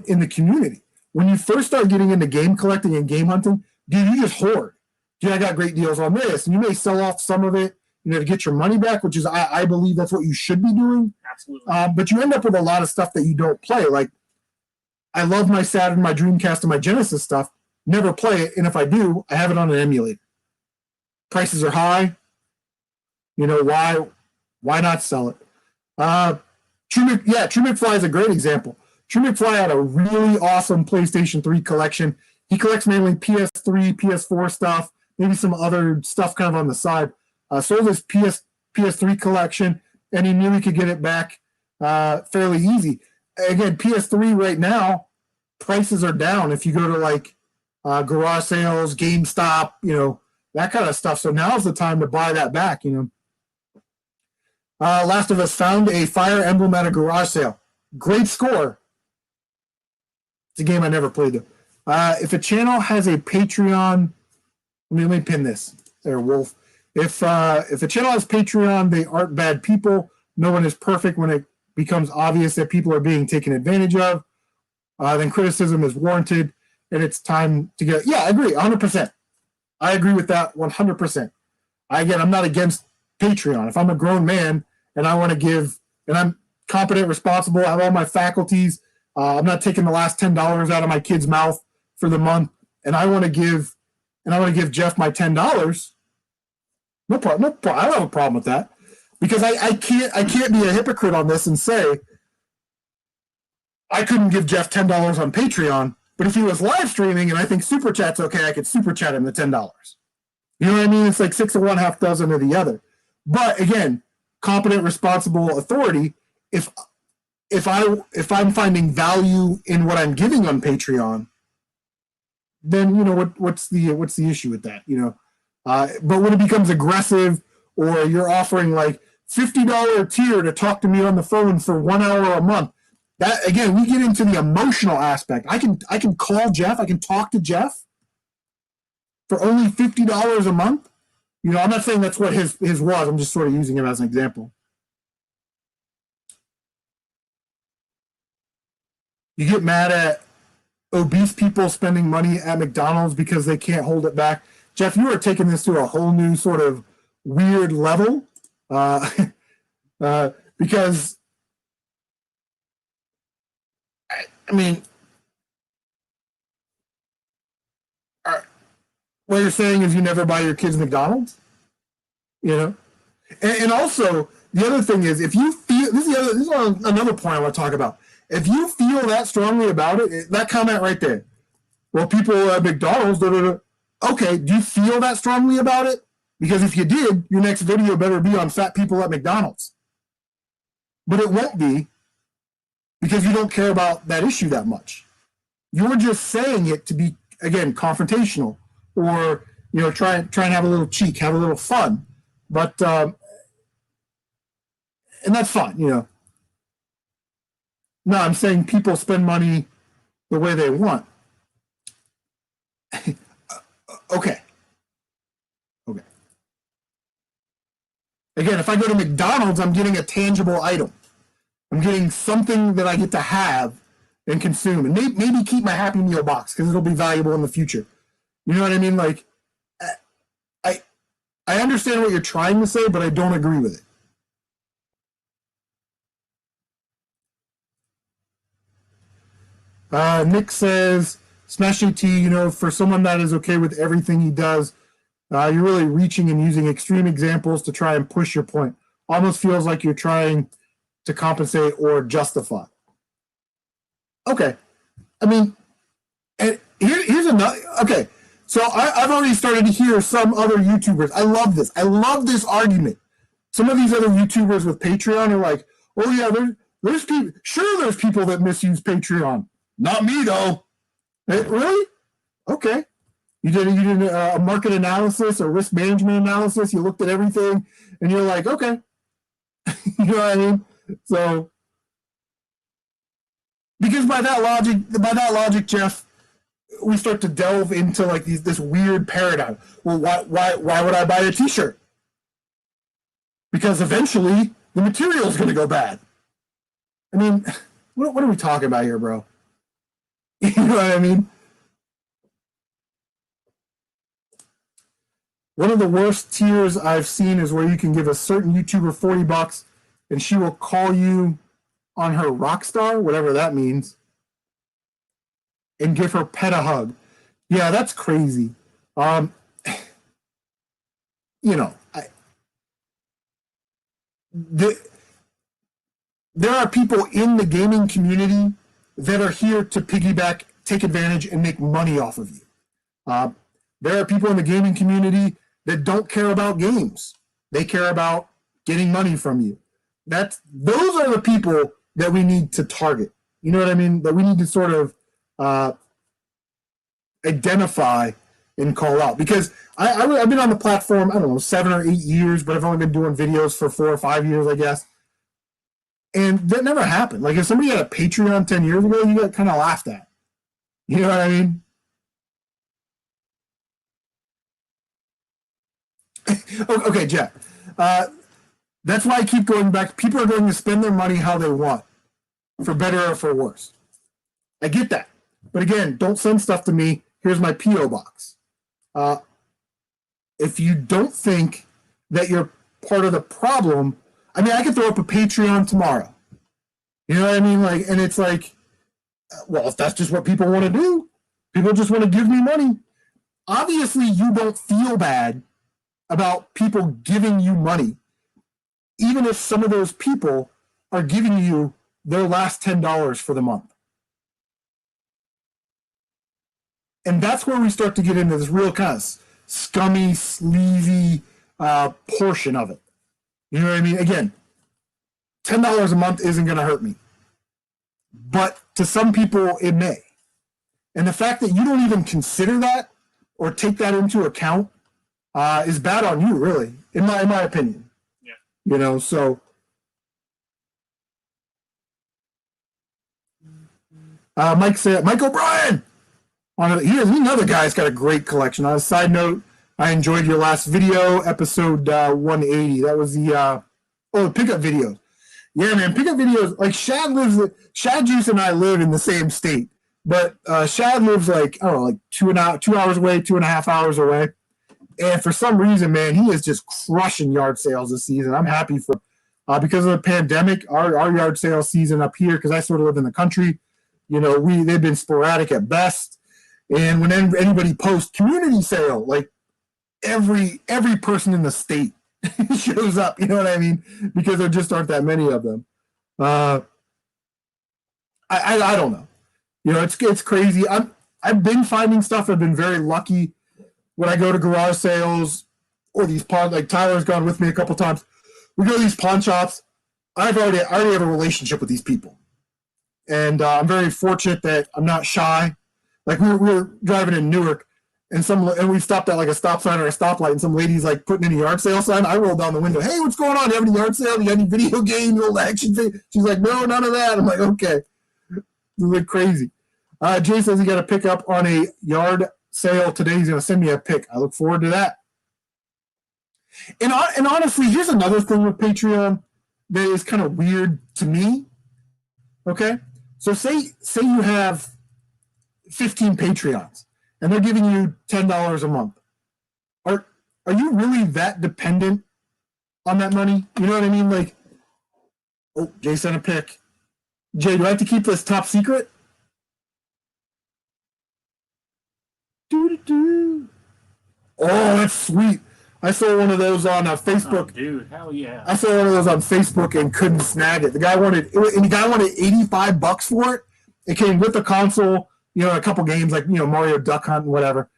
in the community. When you first start getting into game collecting and game hunting, dude, you just hoard. Dude, I got great deals on this. And you may sell off some of it, to get your money back, which is, I believe that's what you should be doing. Absolutely. But you end up with a lot of stuff that you don't play. Like, I love my Saturn, my Dreamcast, and my Genesis stuff. Never play it. And if I do, I have it on an emulator. Prices are high. Why not sell it? True McFly is a great example. True McFly had a really awesome PlayStation 3 collection. He collects mainly PS3, PS4 stuff, maybe some other stuff kind of on the side. Sold his PS3 collection, and he knew he could get it back fairly easy. Again, PS3 right now, prices are down. If you go to garage sales, GameStop, that kind of stuff. So now's the time to buy that back, Last of Us found a Fire Emblem at a garage sale. Great score. It's a game I never played, though. If a channel has a Patreon, let me pin this there, Wolf. If a channel has Patreon, they aren't bad people. No one is perfect. When it becomes obvious that people are being taken advantage of, then criticism is warranted, and it's time to get... Yeah, I agree, 100%. I agree with that 100%. I'm not against Patreon. If I'm a grown man and I want to give, and I'm competent, responsible, I have all my faculties, I'm not taking the last $10 out of my kid's mouth for the month, and I want to give Jeff my $10, no problem. I don't have a problem with that, because I can't be a hypocrite on this and say I couldn't give Jeff $10 on Patreon, but if he was live streaming and I think Super Chat's okay, I could Super Chat him the $10. You know what I mean? It's like 6 of one, half dozen of the other. But again, competent, responsible authority. If I'm finding value in what I'm giving on Patreon, then what's the issue with that? But when it becomes aggressive, or you're offering like $50 tier to talk to me on the phone for 1 hour a month, that again, we get into the emotional aspect. I can call Jeff, I can talk to Jeff for only $50 a month. I'm not saying that's what his was. I'm just sort of using him as an example. You get mad at obese people spending money at McDonald's because they can't hold it back. Jeff, you are taking this to a whole new sort of weird level because, I mean, what you're saying is you never buy your kids McDonald's, you know? And also, the other thing is, if you feel, this is another point I want to talk about. If you feel that strongly about it, that comment right there, well, people at McDonald's, okay, do you feel that strongly about it? Because if you did, your next video better be on fat people at McDonald's. But it won't be, because you don't care about that issue that much. You're just saying it to be, again, confrontational, or, you know, try and have a little cheek, have a little fun. But, and that's fine, you know. No, I'm saying people spend money the way they want. Okay. Again, if I go to McDonald's, I'm getting a tangible item. I'm getting something that I get to have and consume, and maybe keep my Happy Meal box because it'll be valuable in the future. You know what I mean? Like, I understand what you're trying to say, but I don't agree with it. Nick says, Smash JT, you know, for someone that is okay with everything he does, you're really reaching and using extreme examples to try and push your point. Almost feels like you're trying to compensate or justify. Okay. I mean, and here's another, okay. So I've already started to hear some other YouTubers. I love this. I love this argument. Some of these other YouTubers with Patreon are like, oh yeah, there's people, sure there's people that misuse Patreon. Not me though. Really? Okay. You did a market analysis, a risk management analysis. You looked at everything, and you're like, okay. You know what I mean? So, because by that logic, Jeff, we start to delve into like this weird paradigm. Well, why would I buy a T-shirt? Because eventually the material is going to go bad. I mean, what are we talking about here, bro? You know what I mean? One of the worst tiers I've seen is where you can give a certain YouTuber $40 and she will call you on her rock star, whatever that means, and give her pet a hug. Yeah, that's crazy. You know, there are people in the gaming community that are here to piggyback, take advantage, and make money off of you. There are people in the gaming community that don't care about games. They care about getting money from you. Those are the people that we need to target. You know what I mean? That we need to sort of identify and call out. Because I've been on the platform, I don't know, 7 or 8 years, but I've only been doing videos for 4 or 5 years, I guess. And that never happened. Like if somebody had a Patreon 10 years ago, you got kind of laughed at. You know what I mean? Okay, Jeff. That's why I keep going back. People are going to spend their money how they want, for better or for worse. I get that. But again, don't send stuff to me. Here's my P.O. box. If you don't think that you're part of the problem, I mean, I could throw up a Patreon tomorrow. You know what I mean? Like, and it's like, well, if that's just what people want to do, people just want to give me money. Obviously, you don't feel bad about people giving you money, even if some of those people are giving you their last $10 for the month. And that's where we start to get into this real kind of scummy, sleazy portion of it. You know what I mean? Again, $10 a month isn't going to hurt me. But to some people, it may. And the fact that you don't even consider that or take that into account is bad on you, really, in my opinion. Yeah. You know, so Mike O'Brien. Here's another guy who's got a great collection. On a side note, I enjoyed your last video, episode 180. That was the pickup videos. Yeah, man, pickup videos. Like Shad Juice and I live in the same state, but Shad lives like I don't know, like 2 hours away, 2.5 hours away. And for some reason, man, he is just crushing yard sales this season. I'm happy for because of the pandemic. Our yard sale season up here, because I sort of live in the country, they've been sporadic at best. And when anybody posts community sale, like every person in the state shows up. You know what I mean? Because there just aren't that many of them. I don't know. It's crazy. I've been finding stuff. I've been very lucky when I go to garage sales or these pawn. Like Tyler's gone with me a couple times. We go to these pawn shops. I already have a relationship with these people, and I'm very fortunate that I'm not shy. Like we were driving in Newark, and we stopped at like a stop sign or a stoplight, and some lady's like putting in a yard sale sign. I rolled down the window. Hey, what's going on? You have any yard sale? You got any video games, old action thing? She's like, no, none of that. I'm like, okay. It's like crazy. Jay says he got to pick up on a yard sale today. He's going to send me a pic. I look forward to that. And honestly, here's another thing with Patreon that is kind of weird to me. Okay, so say you have 15 Patreons and they're giving you $10 a month. Are you really that dependent on that money? You know what I mean? Like, oh, Jay sent a pic. Jay, do I have to keep this top secret? Oh, that's sweet. I saw one of those on Facebook. Oh, dude, hell yeah! I saw one of those on Facebook and couldn't snag it. The guy wanted $85 for it. It came with the console, a couple games like Mario Duck Hunt and whatever.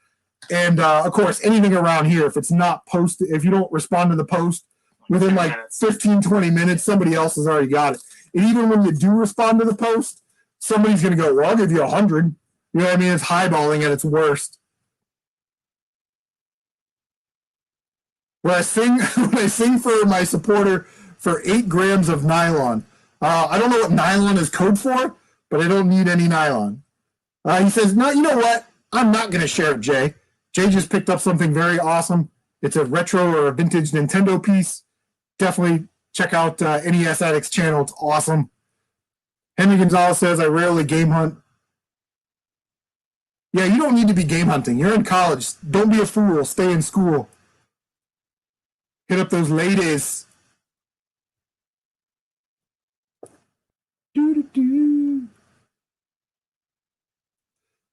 And of course, anything around here, if it's not posted, if you don't respond to the post within like 15, 20 minutes, somebody else has already got it. And even when you do respond to the post, somebody's going to go, well, I'll give you 100. You know what I mean? It's highballing at its worst. When I sing for my supporter for 8 grams of nylon. I don't know what nylon is code for, but I don't need any nylon. He says, no, you know what? I'm not going to share it, Jay. Jay just picked up something very awesome. It's a retro or a vintage Nintendo piece. Definitely check out NES Addicts channel. It's awesome. Henry Gonzalez says, I rarely game hunt. Yeah, you don't need to be game hunting. You're in college. Don't be a fool. Stay in school. Hit up those ladies.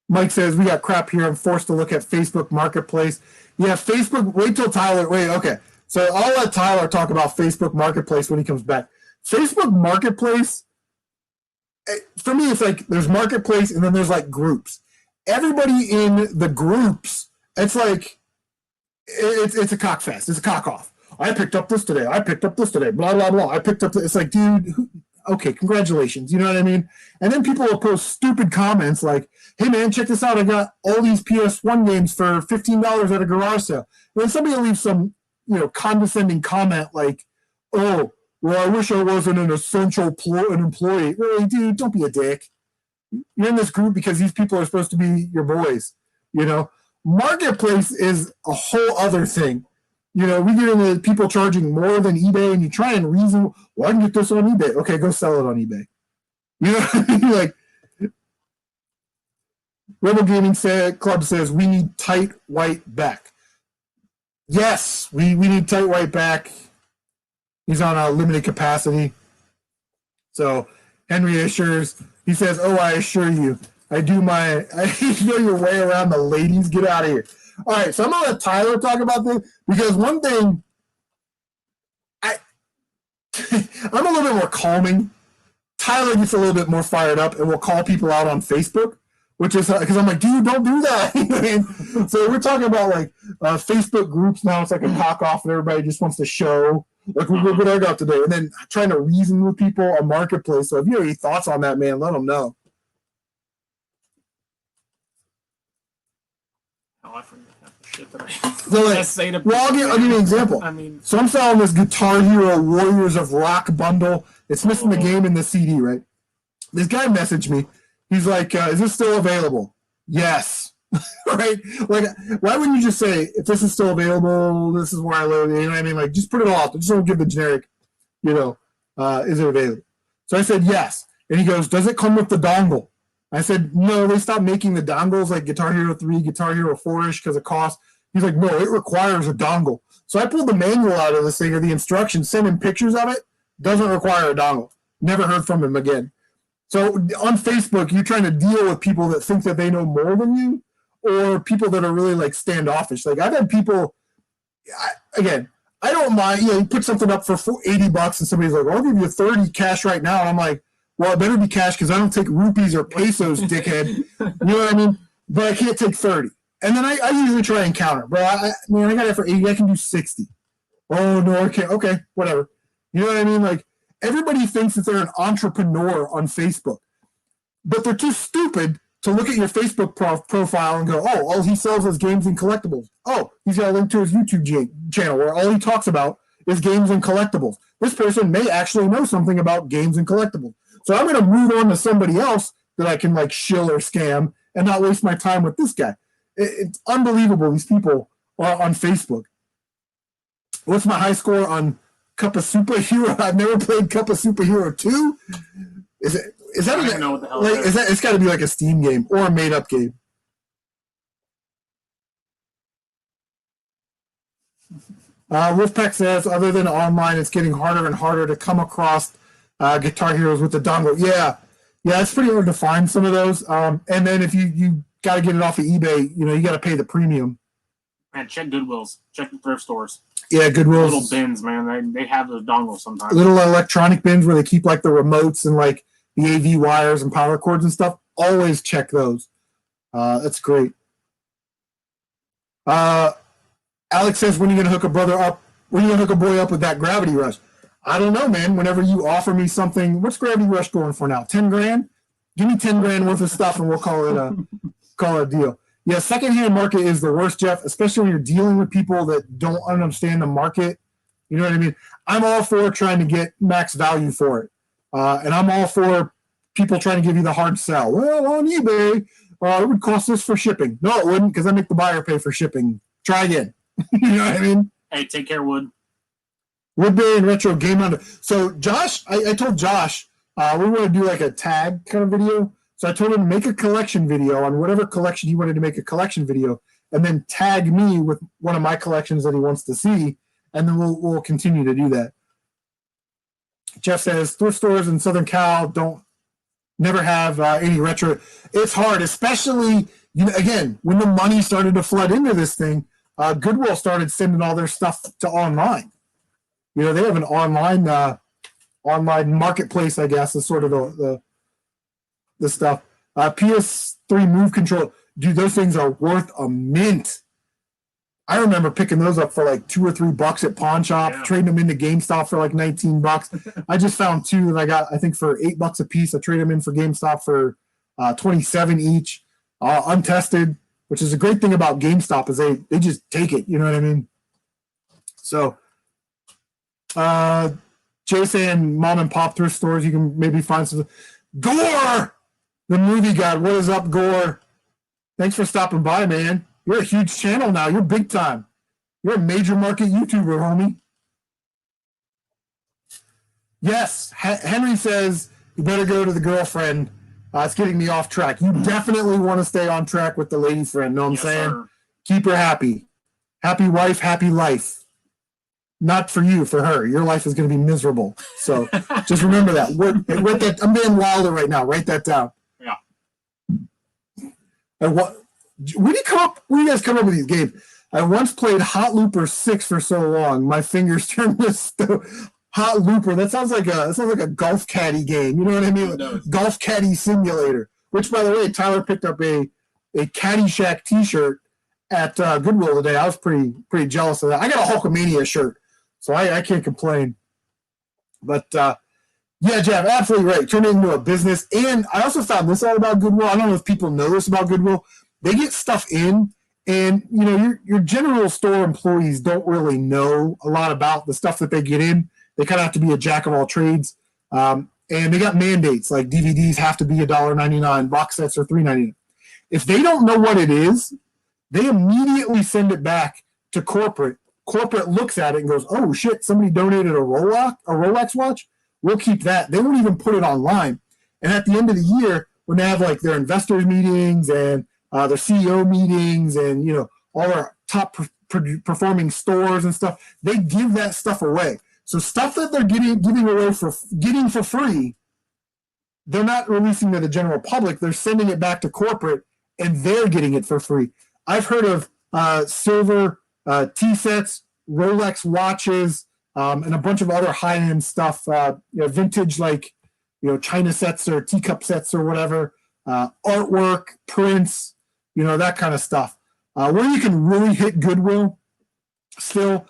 Mike says, we got crap here. I'm forced to look at Facebook Marketplace. Yeah, Facebook. Wait till Tyler. Wait, okay. So I'll let Tyler talk about Facebook Marketplace when he comes back. Facebook Marketplace, for me, it's like there's Marketplace and then there's like groups. Everybody in the groups, it's like, it's a cock fest. It's a cock off. I picked up this today. Blah, blah, blah. I picked up this. It's like, dude, okay, congratulations. You know what I mean? And then people will post stupid comments like, hey, man, check this out. I got all these PS1 games for $15 at a garage sale. And then somebody will leave some, condescending comment like, oh, well, I wish I wasn't an essential employee. Really, dude, don't be a dick. You're in this group because these people are supposed to be your boys. Marketplace is a whole other thing. We get into people charging more than eBay, and you try and reason, well, I can get this on eBay. Okay, go sell it on eBay. You know what I mean? Like, Rebel Gaming Club says, we need tight white back. Yes, we need tight white back. He's on a limited capacity. So, Henry assures, he says, oh, I assure you, I know your way around the ladies. Get out of here. All right, so I'm going to let Tyler talk about this because one thing, I'm a little bit more calming. Tyler gets a little bit more fired up and will call people out on Facebook, which is because I'm like, dude, don't do that. So we're talking about like Facebook groups now. It's like a cock off and everybody just wants to show like what I got today. And then trying to reason with people on Marketplace. So if you have any thoughts on that, man, let them know. Oh, I forget the shit that I'll give you an example. So I'm selling this Guitar Hero Warriors of Rock bundle. It's missing the game and the CD, right? This guy messaged me. He's like, is this still available? Yes. Right? Like, why wouldn't you just say, if this is still available, this is where I live, you know what I mean? Like, just put it all out. Just don't give the generic, Is it available? So I said yes. And he goes, does it come with the dongle? I said, no, they stopped making the dongles like Guitar Hero 3, Guitar Hero 4-ish because of cost. He's like, no, it requires a dongle. So I pulled the manual out of this thing or the instructions, sent him pictures of it. Doesn't require a dongle. Never heard from him again. So on Facebook, you're trying to deal with people that think that they know more than you or people that are really like standoffish. Like I've had people, I don't mind, you put something up for $80 and somebody's like, I'll give you 30 cash right now. And I'm like, well, it better be cash because I don't take rupees or pesos, dickhead. You know what I mean? But I can't take 30. And then I usually try and counter. Bro, I got it for 80. I can do 60. Oh, no, I can't. Okay, whatever. You know what I mean? Like, everybody thinks that they're an entrepreneur on Facebook. But they're too stupid to look at your Facebook profile and go, oh, all he sells is games and collectibles. Oh, he's got a link to his YouTube channel where all he talks about is games and collectibles. This person may actually know something about games and collectibles. So I'm going to move on to somebody else that I can like shill or scam and not waste my time with this guy. It's unbelievable, these people are on Facebook. What's my high score on Cup of Superhero? I've never played Cup of Superhero 2. Is that I don't know what the hell like, is that? It's got to be like a Steam game or a made-up game. Wolfpack says, other than online, it's getting harder and harder to come across Guitar Heroes with the dongle. Yeah, it's pretty hard to find some of those. And then if you got to get it off of eBay, you got to pay the premium. Man, check Goodwills. Check the thrift stores. Yeah, Goodwill's. Little bins, man. They have those dongles sometimes. Little electronic bins where they keep like the remotes and like the AV wires and power cords and stuff. Always check those. That's great. Alex says, when are you going to hook a brother up? When are you going to hook a boy up with that Gravity Rush? I don't know, man. Whenever you offer me something, what's Gravity Rush going for now? 10 grand? Give me 10 grand worth of stuff and we'll call it a deal. Yeah, secondhand market is the worst, Jeff, especially when you're dealing with people that don't understand the market. You know what I mean? I'm all for trying to get max value for it. And I'm all for people trying to give you the hard sell. Well, on eBay, it would cost this for shipping. No, it wouldn't, because I make the buyer pay for shipping. Try again. You know what I mean? Hey, take care, Wood. Woodbury and Retro Game Under. So Josh, I told Josh we want to do like a tag kind of video. So I told him to make a collection video on whatever collection he wanted to make a collection video, and then tag me with one of my collections that he wants to see, and then we'll continue to do that. Jeff says thrift stores in Southern Cal never have any retro. It's hard, especially again when the money started to flood into this thing. Goodwill started sending all their stuff to online. They have an online marketplace, I guess, is sort of the stuff. PS3 Move Control, dude, those things are worth a mint. I remember picking those up for like $2 or $3 at pawn shop, trading them into GameStop for like $19. I just found two that I got, I think, for $8 a piece. I traded them in for GameStop for $27 each, untested, which is a great thing about GameStop is they just take it. You know what I mean? So, Jay saying mom and pop thrift stores, you can maybe find some. Gore, the movie god. What is up, Gore? Thanks for stopping by, man. You're a huge channel now. You're big time. You're a major market YouTuber, homie. Yes, Henry says you better go to the girlfriend. It's getting me off track. You definitely want to stay on track with the lady friend. Know what I'm saying? Sir. Keep her happy. Happy wife, happy life. Not for you, for her. Your life is going to be miserable. So just remember that. I'm being wilder right now. Write that down. Yeah. And where do you guys come up with these games? I once played Hot Looper 6 for so long, my fingers turned to stone. Hot Looper. That sounds like a golf caddy game. You know what I mean? Golf caddy simulator. Which, by the way, Tyler picked up a Caddyshack T-shirt at Goodwill today. I was pretty jealous of that. I got a Hulkamania shirt. So I can't complain. But, yeah, Jeff, absolutely right. Turn it into a business. And I also found this out about Goodwill. I don't know if people know this about Goodwill. They get stuff in, and, your general store employees don't really know a lot about the stuff that they get in. They kind of have to be a jack of all trades. And they got mandates, like DVDs have to be $1.99, box sets are $3.99. If they don't know what it is, they immediately send it back to corporate. Corporate looks at it and goes, oh, shit, somebody donated a Rolex watch? we'll keep that. They won't even put it online. And at the end of the year, when they have like their investors meetings and their CEO meetings and, you know, all their top performing stores and stuff, they give that stuff away. So stuff that they're giving away for free, they're not releasing to the general public. They're sending it back to corporate, and they're getting it for free. I've heard of silver tea sets, Rolex watches, and a bunch of other high-end stuff, vintage like, China sets or teacup sets or whatever, artwork, prints, that kind of stuff. Where you can really hit Goodwill still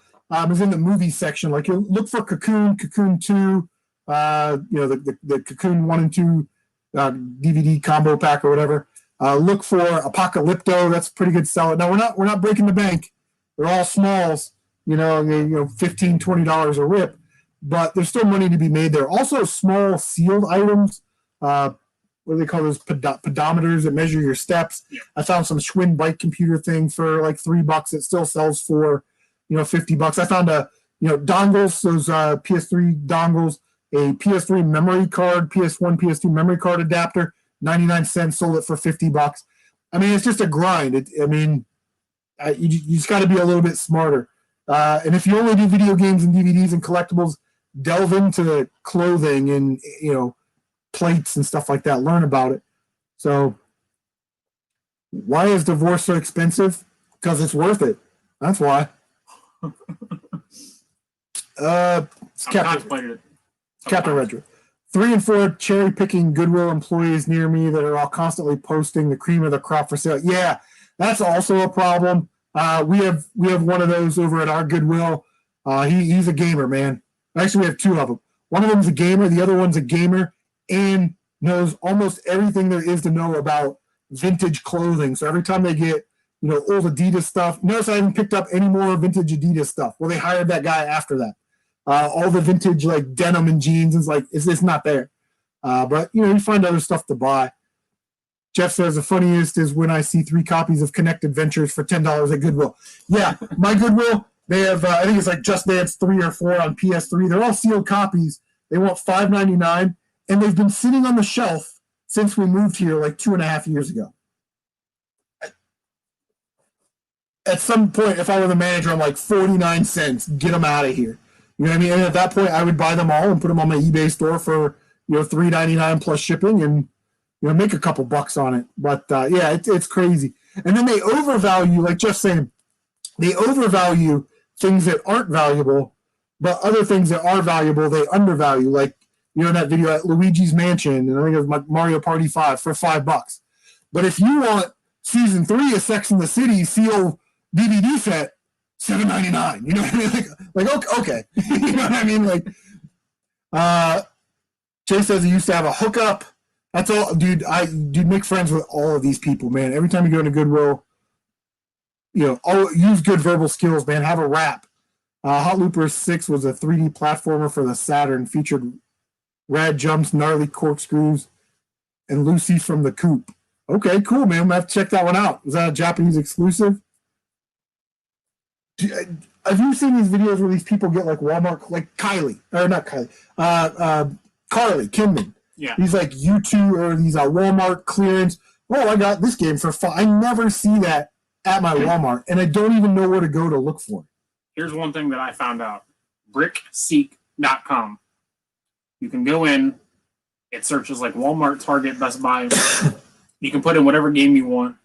is in the movie section. Like, you look for Cocoon 2, the Cocoon 1 and 2 DVD combo pack or whatever. Look for Apocalypto. That's a pretty good seller. Now, we're not breaking the bank. They're all smalls, $15, $20 a rip, but there's still money to be made there. Also, small sealed items. What do they call those? Pedometers that measure your steps. Yeah. I found some Schwinn bike computer thing for like $3. It still sells for, $50. I found dongles, those PS3 dongles, a PS3 memory card, PS1, PS2 memory card adapter, 99 cents, sold it for $50. I mean, it's just a grind. You just got to be a little bit smarter. And if you only do video games and DVDs and collectibles, delve into the clothing and, plates and stuff like that. Learn about it. So why is divorce so expensive? Because it's worth it. That's why. Captain Redra. 3 and 4 cherry picking Goodwill employees near me that are all constantly posting the cream of the crop for sale. Yeah, that's also a problem. We have one of those over at our Goodwill. He's a gamer, man. Actually, we have 2 of them. One of them's a gamer. The other one's a gamer and knows almost everything there is to know about vintage clothing. So every time they get, old Adidas stuff, notice I haven't picked up any more vintage Adidas stuff. Well, they hired that guy after that. All the vintage like denim and jeans is like, it's not there. But you find other stuff to buy. Jeff says the funniest is when I see 3 copies of Connected Ventures for $10 at Goodwill. Yeah, my Goodwill, they have I think it's like Just Dance 3 or 4 on PS3. They're all sealed copies. They want $5.99, and they've been sitting on the shelf since we moved here like 2.5 years ago. At some point, if I were the manager, I'm like 49 cents. Get them out of here. You know what I mean? And at that point, I would buy them all and put them on my eBay store for $3.99 plus shipping, and make a couple bucks on it. But yeah, it's crazy. And then they overvalue, like just saying, they overvalue things that aren't valuable, but other things that are valuable they undervalue. Like in that video at Luigi's Mansion, and I think it was Mario Party 5 for $5. But if you want season 3 of Sex and the City sealed DVD set, $7.99. You know what I mean? Like okay. You know what I mean? Like, Jay says he used to have a hookup. That's all, dude. Make friends with all of these people, man. Every time you go into Goodwill, use good verbal skills, man. Have a rap. Hot Looper 6 was a 3D platformer for the Saturn, featured rad jumps, gnarly corkscrews, and Lucy from the Coop. Okay, cool, man. I'm gonna have to check that one out. Was that a Japanese exclusive? Have you seen these videos where these people get like Walmart, like Kylie, or not Kylie, Carly Kinman? Yeah. These like YouTube or these Walmart clearance. Oh, I got this game for $5. I never see that at my Walmart, and I don't even know where to go to look for it. Here's one thing that I found out. Brickseek.com. You can go in. It searches like Walmart, Target, Best Buy. You can put in whatever game you want,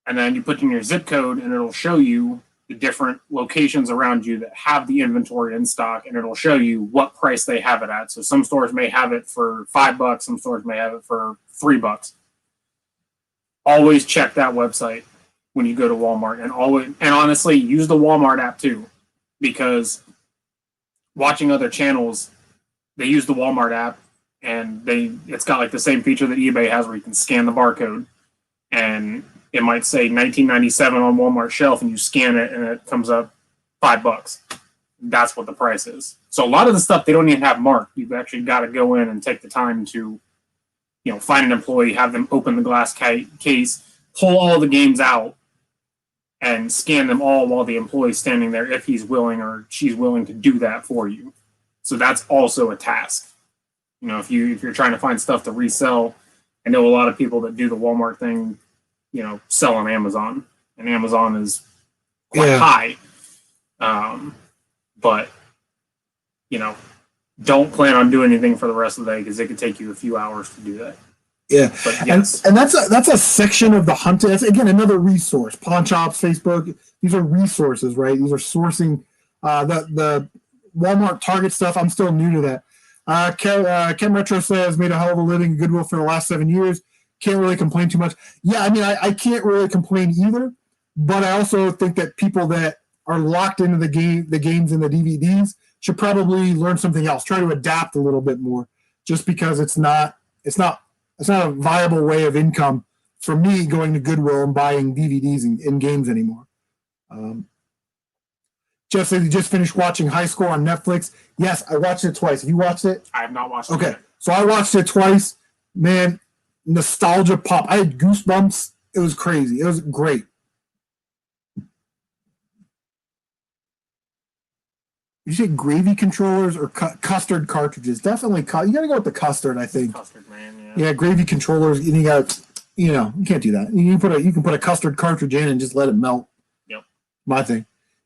and then you put in your zip code, and it'll show you the different locations around you that have the inventory in stock, and it'll show you what price they have it at. So some stores may have it for $5, some stores may have it for $3. Always check that website when you go to Walmart, and honestly, use the Walmart app too, because watching other channels, they use the Walmart app, and it's got like the same feature that eBay has where you can scan the barcode, and it might say $19.97 on Walmart shelf, and you scan it, and it comes up $5. That's what the price is. So a lot of the stuff they don't even have marked. You've actually got to go in and take the time to, find an employee, have them open the glass case, pull all the games out, and scan them all while the employee's standing there if he's willing or she's willing to do that for you. So that's also a task. if you're trying to find stuff to resell, I know a lot of people that do the Walmart thing, sell on Amazon, and Amazon is quite high. But don't plan on doing anything for the rest of the day because it could take you a few hours to do that. Yeah, but yes. and that's a section of the hunting. That's again another resource. Pawn shops, Facebook. These are resources, right? These are sourcing. The Walmart, Target stuff. I'm still new to that. Ken Retro says made a hell of a living Goodwill for the last 7 years. Can't really complain too much. Yeah, I mean I can't really complain either. But I also think that people that are locked into the games and the DVDs should probably learn something else. Try to adapt a little bit more, just because it's not a viable way of income for me going to Goodwill and buying DVDs and games anymore. Jeff said he just finished watching High Score on Netflix. Yes, I watched it twice. Have you watched it? I have not watched it. Okay, yet. So I watched it twice. Man, nostalgia pop. I had goosebumps. It was crazy. It was great. You say gravy controllers or custard cartridges? Definitely, you got to go with the custard. I think. Custard, man. Yeah. Yeah, gravy controllers. And you got, you can't do that. You can put a custard cartridge in and just let it melt. Yep. My thing.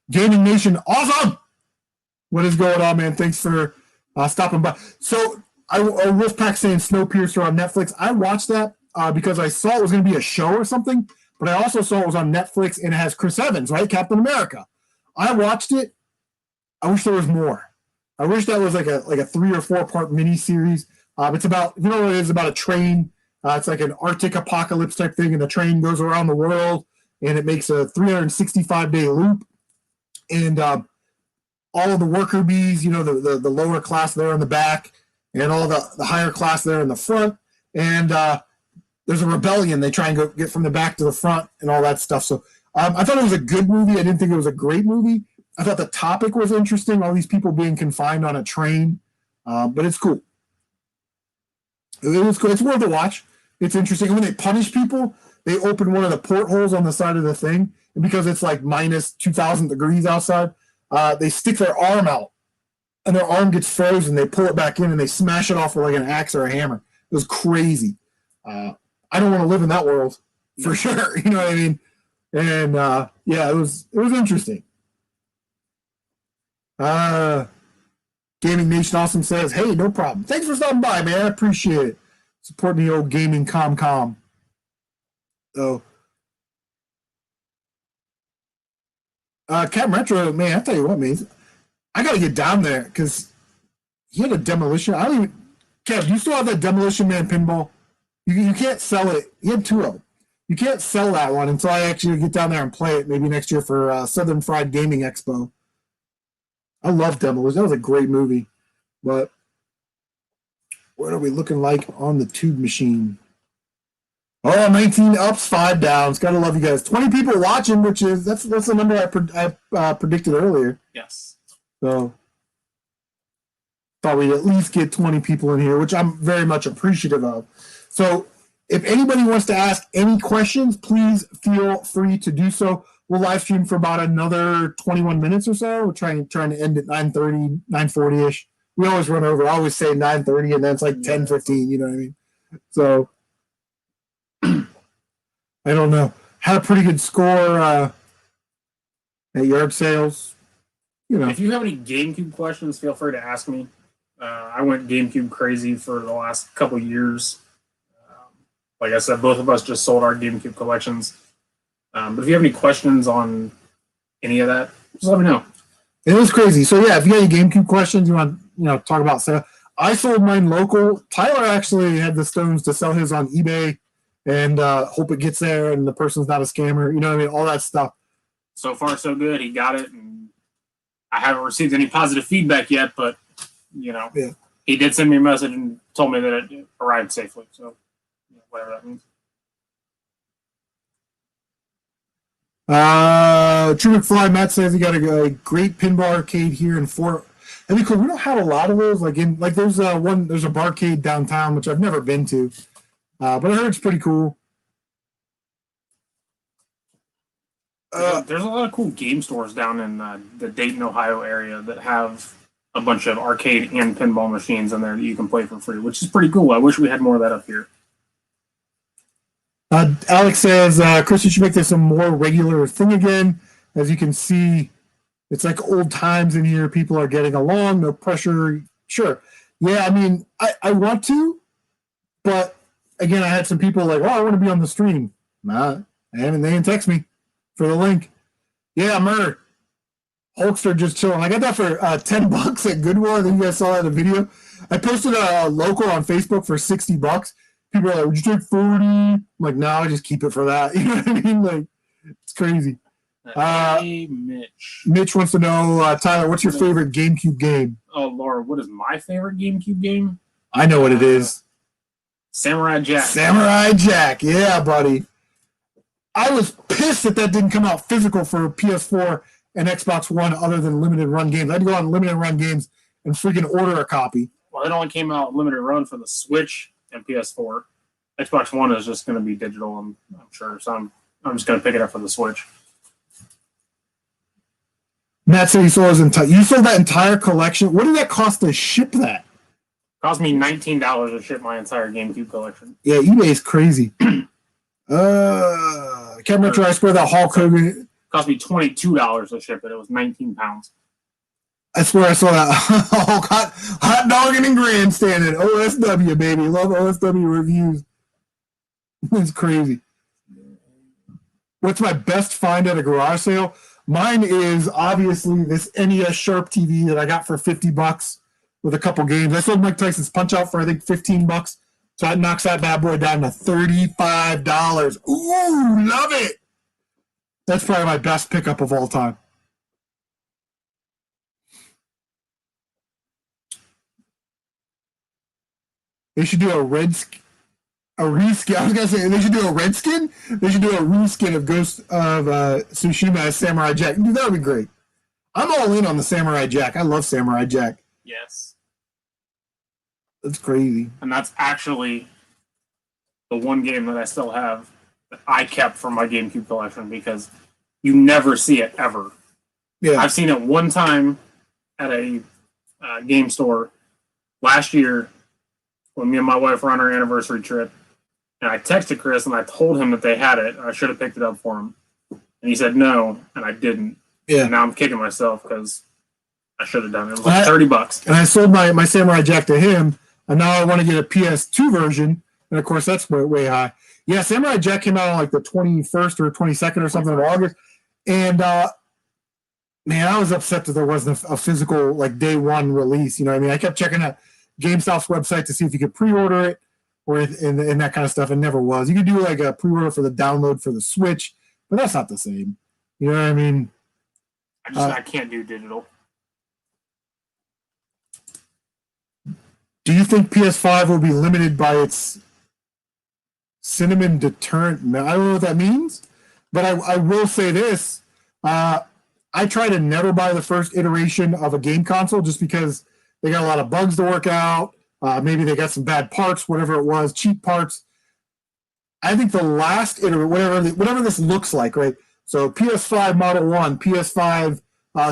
Gaming Nation, awesome. What is going on, man? Thanks for stopping by. So, Wolfpack saying Snowpiercer on Netflix. I watched that because I saw it was going to be a show or something, but I also saw it was on Netflix and it has Chris Evans, right? Captain America. I watched it. I wish there was more. I wish that was like a 3 or 4 part mini series. It's about, what it is, about a train. It's like an Arctic apocalypse type thing, and the train goes around the world, and it makes a 365-day loop. And all of the worker bees, the lower class there in the back, and all the higher class there in the front. And there's a rebellion. They try and get from the back to the front and all that stuff. So I thought it was a good movie. I didn't think it was a great movie. I thought the topic was interesting, all these people being confined on a train. But it's cool. It was cool. It's worth a watch. It's interesting. And when they punish people, they open one of the portholes on the side of the thing. And because it's like minus 2,000 degrees outside, they stick their arm out. And their arm gets frozen. They pull it back in and they smash it off with like an axe or a hammer. It was crazy. I don't want to live in that world for sure. You know what I mean? And it was interesting. Gaming Nation Awesome says, hey, no problem. Thanks for stopping by, man. I appreciate it. Supporting the old gaming com. So, Cat Retro, man, I tell you what, man, I got to get down there because he had a demolition. Kev, do you still have that Demolition Man pinball? You can't sell it. He had 2 of them. You can't sell that one until I actually get down there and play it maybe next year for Southern Fried Gaming Expo. I love Demolition. That was a great movie. But what are we looking like on the tube machine? Oh, 19 ups, 5 downs. Gotta love you guys. 20 people watching, which is that's the number I predicted earlier. Yes. So thought we'd at least get 20 people in here, which I'm very much appreciative of. So if anybody wants to ask any questions, please feel free to do so. We'll live stream for about another 21 minutes or so. We're trying to end at 9:30, 9:40-ish. We always run over. I always say 9:30, and then it's like 10:15, you know what I mean? So I don't know. Had a pretty good score at yard sales. If you have any GameCube questions, feel free to ask me. I went GameCube crazy for the last couple years. Like I said, both of us just sold our GameCube collections. But if you have any questions on any of that, just let me know. It was crazy. So yeah, if you got any GameCube questions, you want talk about sale. I sold mine local. Tyler actually had the stones to sell his on eBay, and hope it gets there, and the person's not a scammer. You know what I mean? All that stuff. So far, so good. He got it, and I haven't received any positive feedback yet. But he did send me a message and told me that it arrived safely. So whatever that means. True McFly, Matt says he got a great pinball arcade here in Fort. That'd be cool. We don't have a lot of those. There's a barcade downtown, which I've never been to. But I heard it's pretty cool. There's a lot of cool game stores down in the Dayton, Ohio area that have a bunch of arcade and pinball machines in there that you can play for free, which is pretty cool. I wish we had more of that up here. Alex says, Chris, you should make this a more regular thing again. As you can see, it's like old times in here. People are getting along, no pressure. Sure. Yeah, I mean, I want to, but again, I had some people like, oh, I want to be on the stream. Nah, they didn't text me for the link. Yeah, Murr. Hulkster just chilling. I got that for $10 at Goodwill. I think you guys saw that in the video. I posted a local on Facebook for $60. People are like, would you take 40? I'm like, no, I just keep it for that. You know what I mean? Like, it's crazy. Hey, Mitch. Mitch wants to know, Tyler, what's your favorite GameCube game? Oh, Laura, what is my favorite GameCube game? I know what it is. Samurai Jack. Samurai Jack. Yeah, buddy. I was pissed that didn't come out physical for PS4 and Xbox One other than limited run games. I had to go on limited run games and freaking order a copy. Well, it only came out limited run for the Switch and PS4. Xbox One is just going to be digital, I'm sure. So I'm just going to pick it up for the Switch. Matt said he sold you sold that entire collection. What did that cost to ship that? It cost me $19 to ship my entire GameCube collection. Yeah, eBay is crazy. Can't remember I swear that Hulk Hogan. It cost me $22 to ship it. It was 19 pounds. I swear I saw that hot dogging and grandstanding. OSW, baby. Love OSW reviews. It's crazy. What's my best find at a garage sale? Mine is obviously this NES Sharp TV that I got for $50 with a couple games. I sold Mike Tyson's Punch-Out for, I think, $15. So that knocks that bad boy down to $35. Ooh, love it. That's probably my best pickup of all time. They should do a reskin. I was gonna say they should do a redskin. They should do a reskin of Ghost of Tsushima as Samurai Jack. Dude, that would be great. I'm all in on the Samurai Jack. I love Samurai Jack. Yes. That's crazy. And that's actually the one game that I still have that I kept from my GameCube collection because you never see it ever. Yeah. I've seen it one time at a game last year when me and my wife were on our anniversary trip. And I texted Chris and I told him that they had it. I should have picked it up for him. And he said no, and I didn't. Yeah. And now I'm kicking myself because I should have done it. It was like $30. And I sold my Samurai Jack to him, and now I want to get a PS2 version. And, of course, that's way high. Yeah, Samurai Jack came out on like the 21st or 22nd or something of August. And, man, I was upset that there wasn't a physical, like, day one release. You know what I mean? I kept checking out GameStop's website to see if you could pre-order it or and that kind of stuff. It never was. You could do, like, a pre-order for the download for the Switch, but that's not the same. You know what I mean? I can't do digital. Do you think PS5 will be limited by its cinnamon deterrent? I don't know what that means, but I will say this. I try to never buy the first iteration of a game console just because they got a lot of bugs to work out. Maybe they got some bad parts, whatever it was, cheap parts. I think the last iteration, whatever this looks like, right? So PS5 Model 1, PS5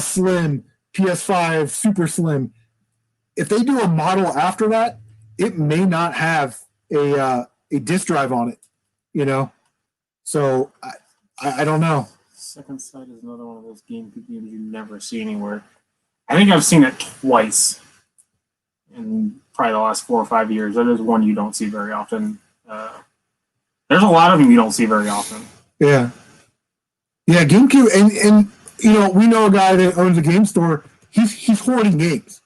Slim, PS5 Super Slim. If they do a model after that, it may not have a disk drive on it, you know? So I don't know. Second Sight is another one of those GameCube games you never see anywhere. I think I've seen it twice in probably the last 4 or 5 years. That is one you don't see very often. There's a lot of them you don't see very often. Yeah. Yeah, GameCube, and you know, we know a guy that owns a game store. He's hoarding games.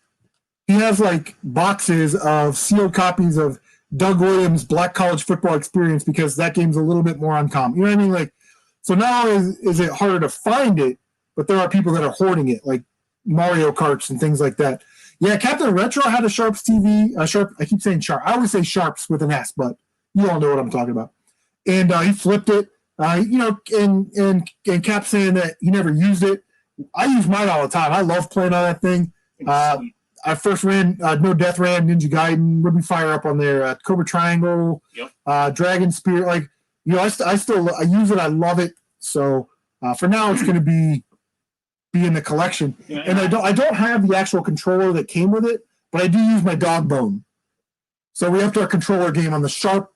He has like boxes of sealed copies of Doug Williams' Black College Football Experience because that game's a little bit more uncommon. You know what I mean? Like, so not only is it harder to find it, but there are people that are hoarding it, like Mario Karts and things like that. Yeah, Captain Retro had a Sharps TV. Sharp. I keep saying Sharp. I always say Sharps with an S, but you all know what I'm talking about. And he flipped it. You know, and Cap saying that he never used it. I use mine all the time. I love playing on that thing. I first ran No Death Ran, Ninja Gaiden, Ruby Fire up on there, Cobra Triangle, Yep. Dragon Spear. Like, you know, I use it. I love it. So for now, it's going to be be in the collection. Yeah, and I don't have the actual controller that came with it, but I do use my dog bone. So we upped our controller game on the Sharp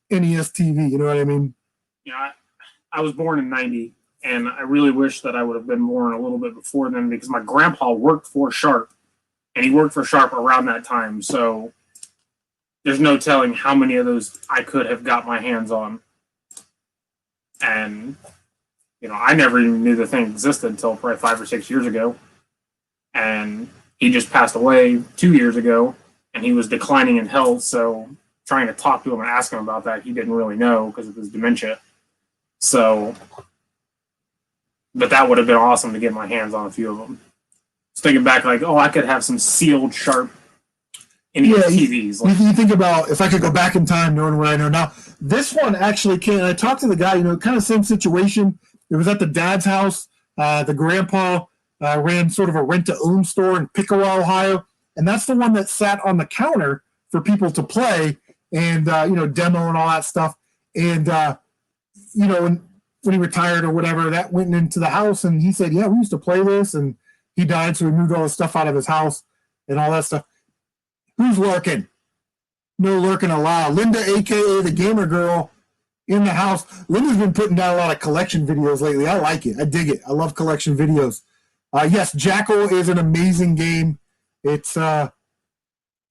NES TV. You know what I mean? Yeah, I was born in '90, and I really wish that I would have been born a little bit before then because my grandpa worked for Sharp, and he worked for Sharp around that time. So there's no telling how many of those I could have got my hands on. And, I never even knew the thing existed until probably 5 or 6 years ago. And he just passed away 2 years ago, and he was declining in health. So trying to talk to him and ask him about that, he didn't really know because of his dementia. So, but that would have been awesome to get my hands on a few of them. Just thinking back, like, I could have some sealed Sharp TVs. You think about if I could go back in time, knowing what I know now. This one actually came. I talked to the guy. Kind of same situation. It was at the dad's house. The grandpa ran sort of a rent-to-own store in Piqua, Ohio, and that's the one that sat on the counter for people to play and demo and all that stuff. And when he retired or whatever, that went into the house, and he said, "Yeah, we used to play this." And he died, so we moved all the stuff out of his house and all that stuff. Who's lurking? No lurking allowed. Linda, a.k.a. the gamer girl, in the house. Linda's been putting down a lot of collection videos lately. I like it. I dig it. I love collection videos. Yes, Jackal is an amazing game. It's not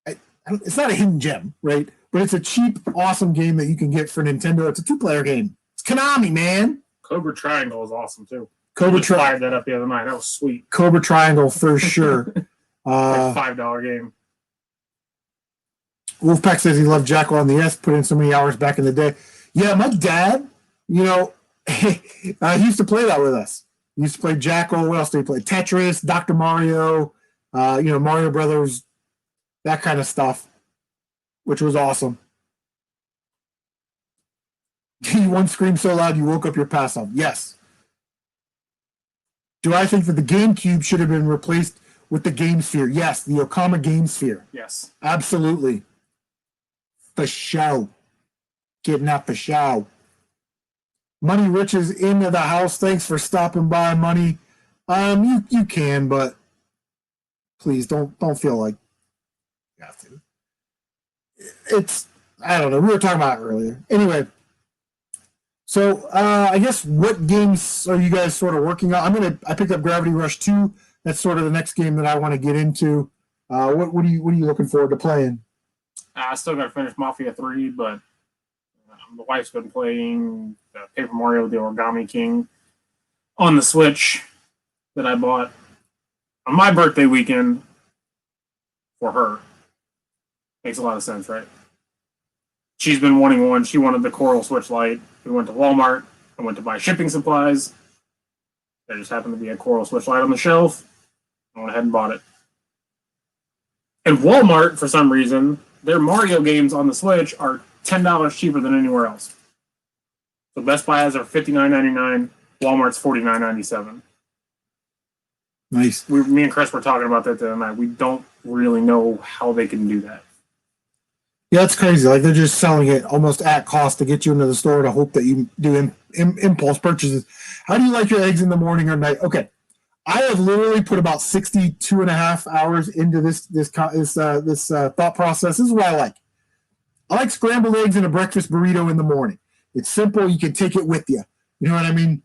a hidden gem, right? But it's a cheap, awesome game that you can get for Nintendo. It's a 2-player game. It's Konami, man. Cobra Triangle is awesome, too. Cobra Triangle. Fired that up the other night. That was sweet. Cobra Triangle, for sure. Like $5 game. Wolfpack says he loved Jackal on the S, put in so many hours back in the day. Yeah, my dad, he used to play that with us. He used to play Jackal. What else did he play? Tetris, Dr. Mario, Mario Brothers, that kind of stuff, which was awesome. One scream so loud you woke up your pass off. Yes. Do I think that the Gamecube should have been replaced with the Game Sphere? Yes, the Okama Game Sphere. Yes. Absolutely. For show. Getting out for show. Money Riches into the house. Thanks for stopping by, Money. You can, but please don't feel like you have to. It's, I don't know. We were talking about it earlier. Anyway, so I guess what games are you guys sort of working on? I picked up Gravity Rush 2. That's sort of the next game that I want to get into. What are you looking forward to playing? I still got to finish Mafia 3, but the wife's been playing Paper Mario: The Origami King on the Switch that I bought on my birthday weekend for her. Makes a lot of sense, right? She's been wanting one. She wanted the Coral Switch Lite. We went to Walmart. I went to buy shipping supplies. There just happened to be a Coral Switch Lite on the shelf. I went ahead and bought it. And Walmart, for some reason, their Mario games on the Switch are $10 cheaper than anywhere else. So Best Buy has are $59.99. Walmart's $49.97. Nice. Me and Chris were talking about that the other night. We don't really know how they can do that. Yeah, it's crazy. Like, they're just selling it almost at cost to get you into the store to hope that you do impulse purchases. How do you like your eggs in the morning or night? Okay, I have literally put about 62 and a half hours into this thought process. This is what I like. I like scrambled eggs in a breakfast burrito in the morning. It's simple. You can take it with you. You know what I mean?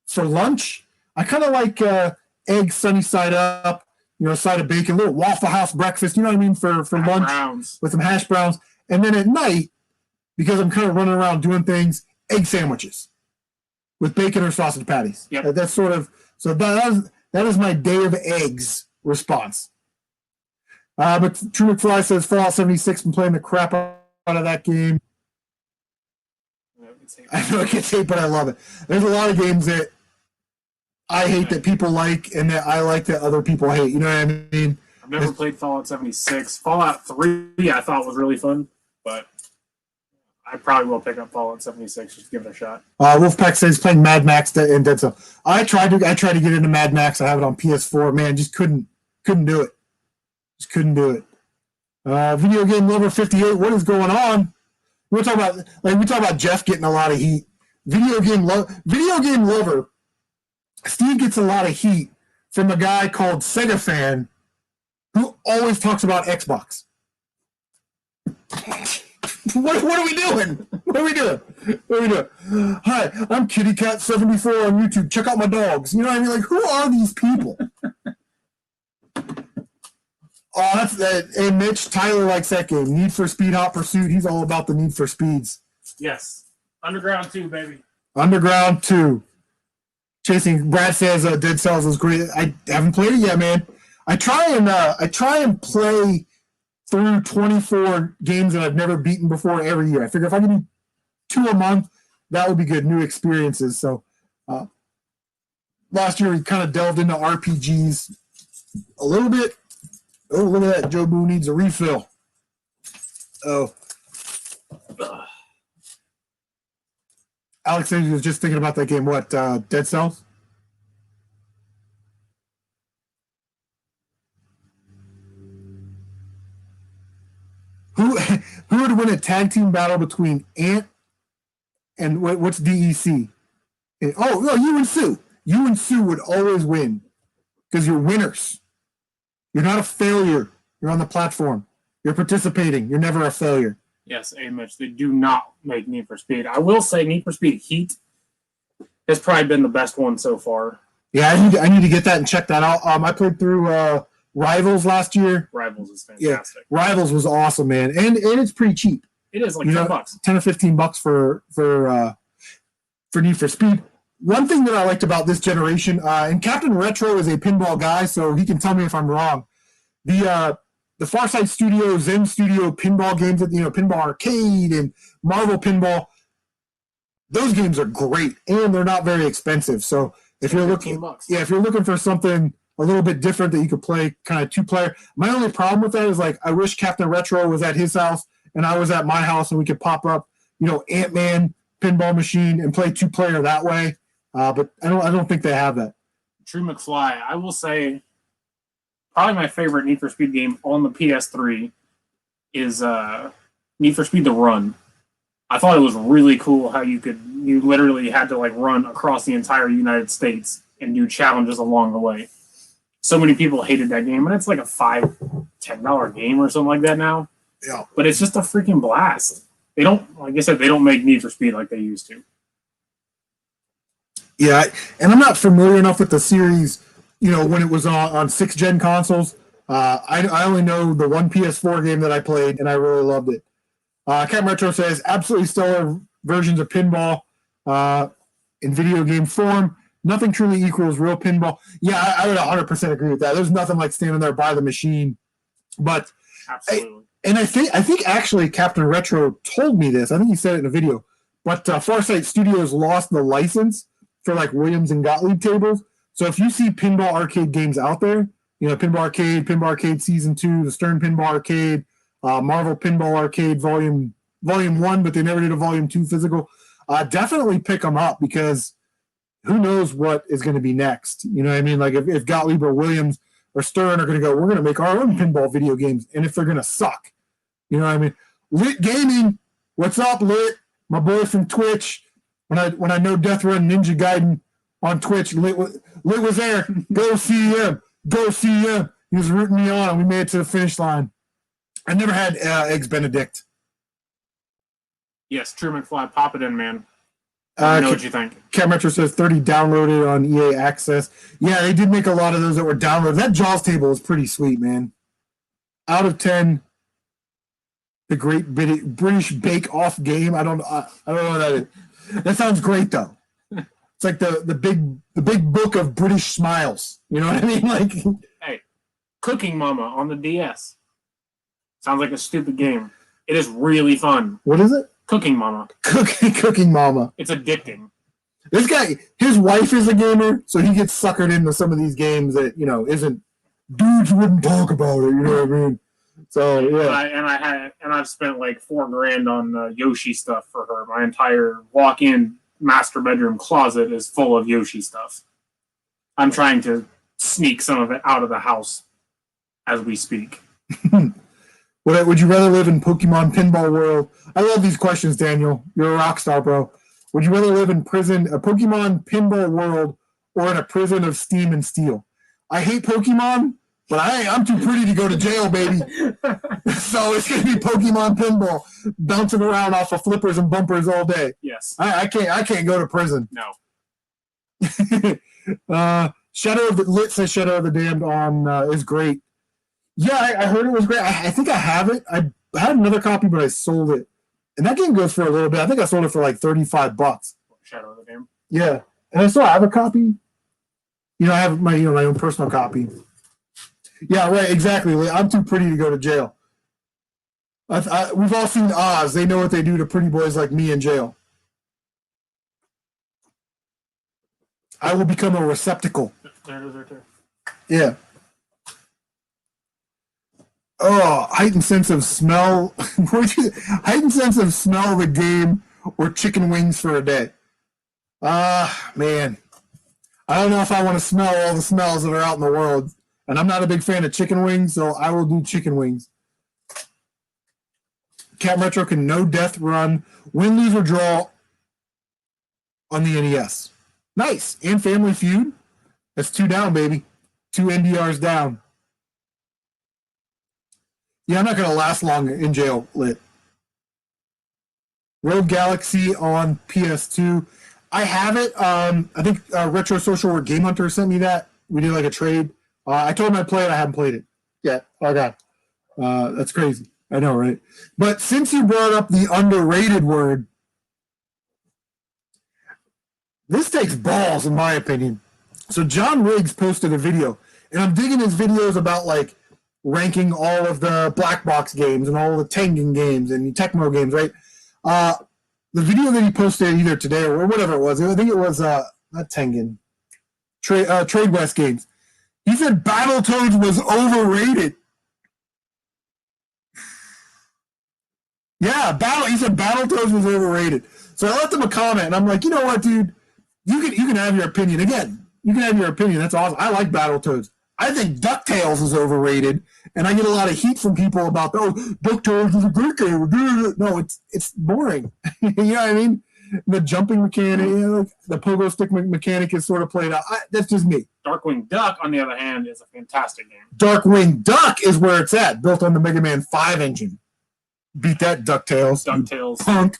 For lunch, I kind of like eggs sunny side up, side of bacon, a little Waffle House breakfast, you know what I mean, for lunch browns. With some hash browns. And then at night, because I'm kind of running around doing things, egg sandwiches with bacon or sausage patties. Yep. That's sort of, so that is my day of eggs response. But True McFly says Fallout 76, been playing the crap out of that game. I know it gets hate, but I love it. There's a lot of games that I hate that people like, and that I like that other people hate. You know what I mean? I've never played Fallout 76. Fallout 3 I thought was really fun, but I probably will pick up Fallout 76 just to give it a shot. Wolfpack says playing Mad Max and Dead Cell. I tried to get into Mad Max. I have it on PS4. Man, just couldn't do it. Just couldn't do it. Video Game Lover 58. What is going on? We talk about Jeff getting a lot of heat. Video Game Lover Steve gets a lot of heat from a guy called Sega Fan who always talks about Xbox. What are we doing? What are we doing? Hi, I'm Kitty Cat 74 on YouTube. Check out my dogs. You know what I mean? Like, who are these people? Oh, that's that. Hey, Mitch, Tyler likes that game. Need for Speed Hot Pursuit. He's all about the Need for Speeds. Yes. Underground 2, baby. Underground 2. Chasing. Brad says Dead Cells is great. I haven't played it yet, man. I try and play through 24 games that I've never beaten before every year. I figure if I can do 2 a month, that would be good. New experiences. So last year we kind of delved into RPGs a little bit. Oh, look at that. Joe Boo needs a refill. Oh. Alex was just thinking about that game. What, Dead Cells? Who would win a tag team battle between Ant and what's DEC? Oh, no, you and Sue. You and Sue would always win because you're winners. You're not a failure. You're on the platform. You're participating. You're never a failure. Yes, Mitch. They do not make Need for Speed. I will say Need for Speed Heat has probably been the best one so far. Yeah, I need to get that and check that out. I played through Rivals last year. Rivals is fantastic. Yeah, Rivals was awesome, man, and it's pretty cheap. It is like $10. $10 or $15 for Need for Speed. One thing that I liked about this generation, and Captain Retro is a pinball guy, so he can tell me if I'm wrong. The Farside Studio, Zen Studio pinball games, Pinball Arcade and Marvel Pinball, those games are great, and they're not very expensive. So if you're looking, if you're looking for something a little bit different that you could play, kind of 2-player. My only problem with that is like I wish Captain Retro was at his house and I was at my house, and we could pop up, Ant-Man pinball machine and play 2-player that way. But I don't think they have that. True McFly. I will say probably my favorite Need for Speed game on the PS3 is Need for Speed The Run. I thought it was really cool how you literally had to like run across the entire United States and do challenges along the way. So many people hated that game, and it's like a $5-10 game or something like that now. Yeah. But it's just a freaking blast. They don't, like I said, they don't make Need for Speed like they used to. Yeah, and I'm not familiar enough with the series, when it was on 6th-gen consoles. I only know the one PS4 game that I played, and I really loved it. Captain Retro says, absolutely stellar versions of pinball in video game form. Nothing truly equals real pinball. Yeah, I would 100% agree with that. There's nothing like standing there by the machine. But absolutely. I think actually Captain Retro told me this. I think he said it in a video. But Farsight Studios lost the license for like Williams and Gottlieb tables. So if you see pinball arcade games out there, Pinball Arcade Season 2, the Stern Pinball Arcade, Marvel Pinball Arcade Volume 1, but they never did a Volume 2 physical, definitely pick them up because who knows what is going to be next. You know what I mean? Like if Gottlieb or Williams or Stern are going to go, we're going to make our own pinball video games, and if they're going to suck. You know what I mean? Lit Gaming, what's up, Lit? My boy from Twitch. When I know Death Run Ninja Gaiden on Twitch, Lit was there. Go see him. Go see him. He was rooting me on, and we made it to the finish line. I never had Eggs Benedict. Yes, True McFly. Pop it in, man. I know what you think. Cat Metro says 30 downloaded on EA Access. Yeah, they did make a lot of those that were downloaded. That Jaws table is pretty sweet, man. Out of 10, the Great British Bake Off game. I don't know what that is. That sounds great though. It's like the big book of British smiles. You know what I mean? Like, hey, Cooking Mama on the DS. Sounds like a stupid game. It is really fun. What is it? Cooking Mama. Cooking Mama. It's addicting. This guy, his wife is a gamer, so he gets suckered into some of these games that isn't. Dudes wouldn't talk about it. You know what I mean? So yeah. I've spent like $4,000 on Yoshi stuff for her. My entire walk-in master bedroom closet is full of Yoshi stuff. I'm trying to sneak some of it out of the house as we speak. Would you rather live in Pokemon Pinball World? I love these questions, Daniel. You're a rock star, bro. Would you rather live in Pokemon Pinball World or in a prison of steam and steel. I hate Pokemon, but I'm too pretty to go to jail, baby. So it's going to be Pokemon pinball, bouncing around off of flippers and bumpers all day. Yes. I can't go to prison. No. Shadow of the Lit says Shadow of the Damned on is great. Yeah, I heard it was great. I think I have it. I had another copy, but I sold it. And that game goes for a little bit. I think I sold it for like $35. Shadow of the Damned. Yeah, and I still have a copy. I have my my own personal copy. Yeah, right. Exactly. I'm too pretty to go to jail. We've all seen Oz. They know what they do to pretty boys like me in jail. I will become a receptacle. There it is right there. Yeah. Oh, heightened sense of smell. Heightened sense of smell of a game or chicken wings for a day. Man. I don't know if I want to smell all the smells that are out in the world. And I'm not a big fan of chicken wings, so I will do chicken wings. Cat Retro can no death run, win, lose, or draw on the NES. Nice. And Family Feud. That's 2 down, baby. 2 NDRs down. Yeah, I'm not going to last long in jail, Lit. Rogue Galaxy on PS2. I have it. I think Retro Social or Game Hunter sent me that. We did like a trade. I told him I'd play it. I haven't played it yet. Oh, God. That's crazy. I know, right? But since you brought up the underrated word, this takes balls, in my opinion. So John Riggs posted a video, and I'm digging his videos about, like, ranking all of the black box games and all the Tengen games and Tecmo games, right? The video that he posted either today or whatever it was, I think it was, not Tengen, Trade West games. He said Battletoads was overrated. Yeah, he said Battletoads was overrated. So I left him a comment, and I'm like, you know what, dude? You can have your opinion. Again, you can have your opinion. That's awesome. I like Battletoads. I think DuckTales is overrated, and I get a lot of heat from people about, DuckTales is a great game. No, it's boring. You know what I mean? The jumping mechanic, the pogo stick mechanic is sort of played out. That's just me. Darkwing Duck, on the other hand, is a fantastic game. Darkwing Duck is where it's at, built on the Mega Man 5 engine. Beat that, DuckTales. DuckTales Punk.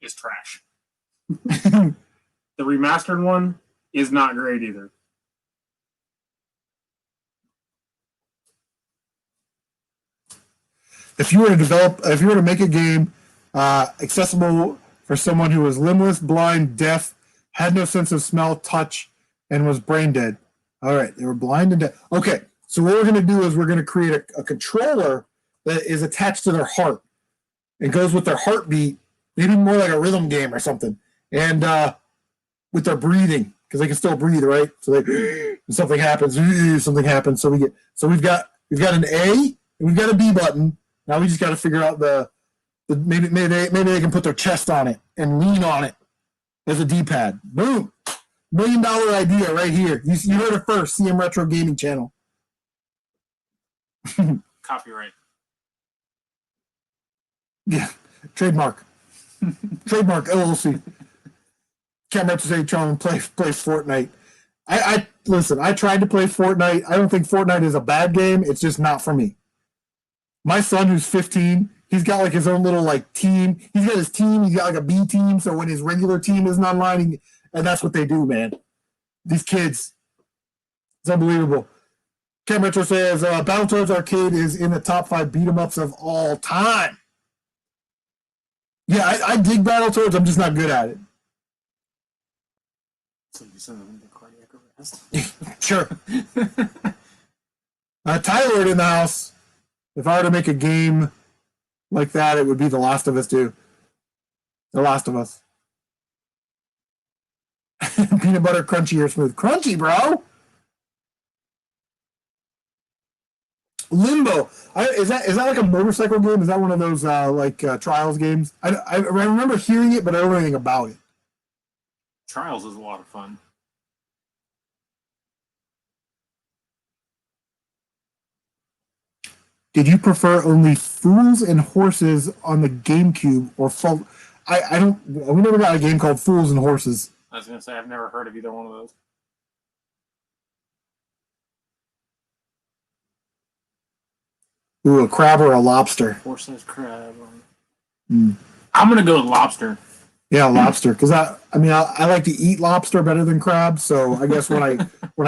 Is trash. The remastered one is not great either. If you were to make a game accessible for someone who was limbless, blind, deaf, had no sense of smell, touch, and was brain dead. All right, they were blind and deaf. Okay, so what we're going to do is we're going to create a controller that is attached to their heart. It goes with their heartbeat, maybe more like a rhythm game or something, and with their breathing, because they can still breathe, right? So something happens. So we've got an A and we've got a B button. Now we just got to figure out the maybe they can put their chest on it and lean on it as a D-pad. Boom, $1 million idea right here. You heard it first. CM Retro Gaming Channel. Copyright. Yeah, trademark. Trademark LLC. Can't remember to say Charlie plays Fortnite. I listen. I tried to play Fortnite. I don't think Fortnite is a bad game. It's just not for me. My son, who's 15, he's got like his own little like team. He's got his team. He's got like a B team. So when his regular team isn't online, and that's what they do, man. These kids, it's unbelievable. Cam Retro says Battletoads Arcade is in the top 5 beat 'em ups of all time. Yeah, I dig Battletoads. I'm just not good at it. So you send them the cardiac arrest. Sure. Tyler in the house. If I were to make a game like that, it would be The Last of Us 2. The Last of Us. Peanut butter crunchy or smooth. Crunchy, bro. Limbo. Is that like a motorcycle game? Is that one of those Trials games? I remember hearing it, but I don't know anything about it. Trials is a lot of fun. Did you prefer only Fools and Horses on the GameCube or full? We never got a game called Fools and Horses. I was gonna say I've never heard of either one of those. Ooh, a crab or a lobster? Horse-sized crab. Mm. I'm gonna go with lobster. Yeah, lobster. Because I like to eat lobster better than crab. So I guess when I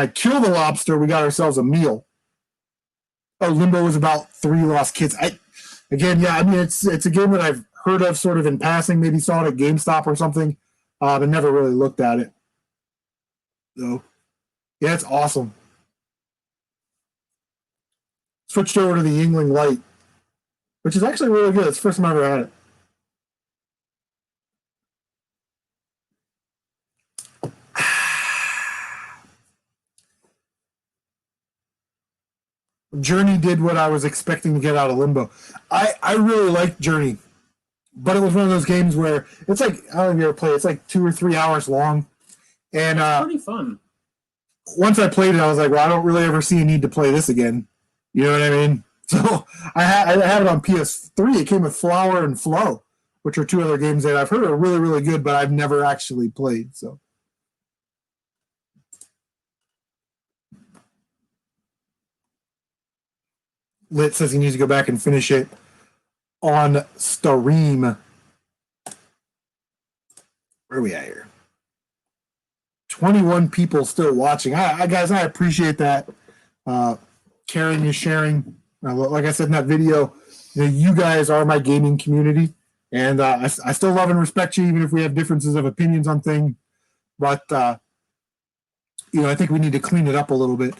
kill the lobster, we got ourselves a meal. Oh, Limbo is about 3 lost kids. It's a game that I've heard of sort of in passing. Maybe saw it at GameStop or something, but never really looked at it. So yeah, it's awesome. Switched over to the Yingling Light, which is actually really good. It's the first time I ever had it. Journey did what I was expecting to get out of Limbo. I really liked Journey, but it was one of those games where it's like, I don't know if you ever play, it's like 2 or 3 hours long. And pretty fun. Once I played it, I was like, well, I don't really ever see a need to play this again. You know what I mean? So I have it on PS3. It came with Flower and Flow, which are 2 other games that I've heard are really, really good, but I've never actually played. So Lit says he needs to go back and finish it on Stream. Where are we at here? 21 people still watching. Guys, I appreciate that. Caring is sharing. Like I said in that video, you guys are my gaming community, and I still love and respect you, even if we have differences of opinions on things. But I think we need to clean it up a little bit.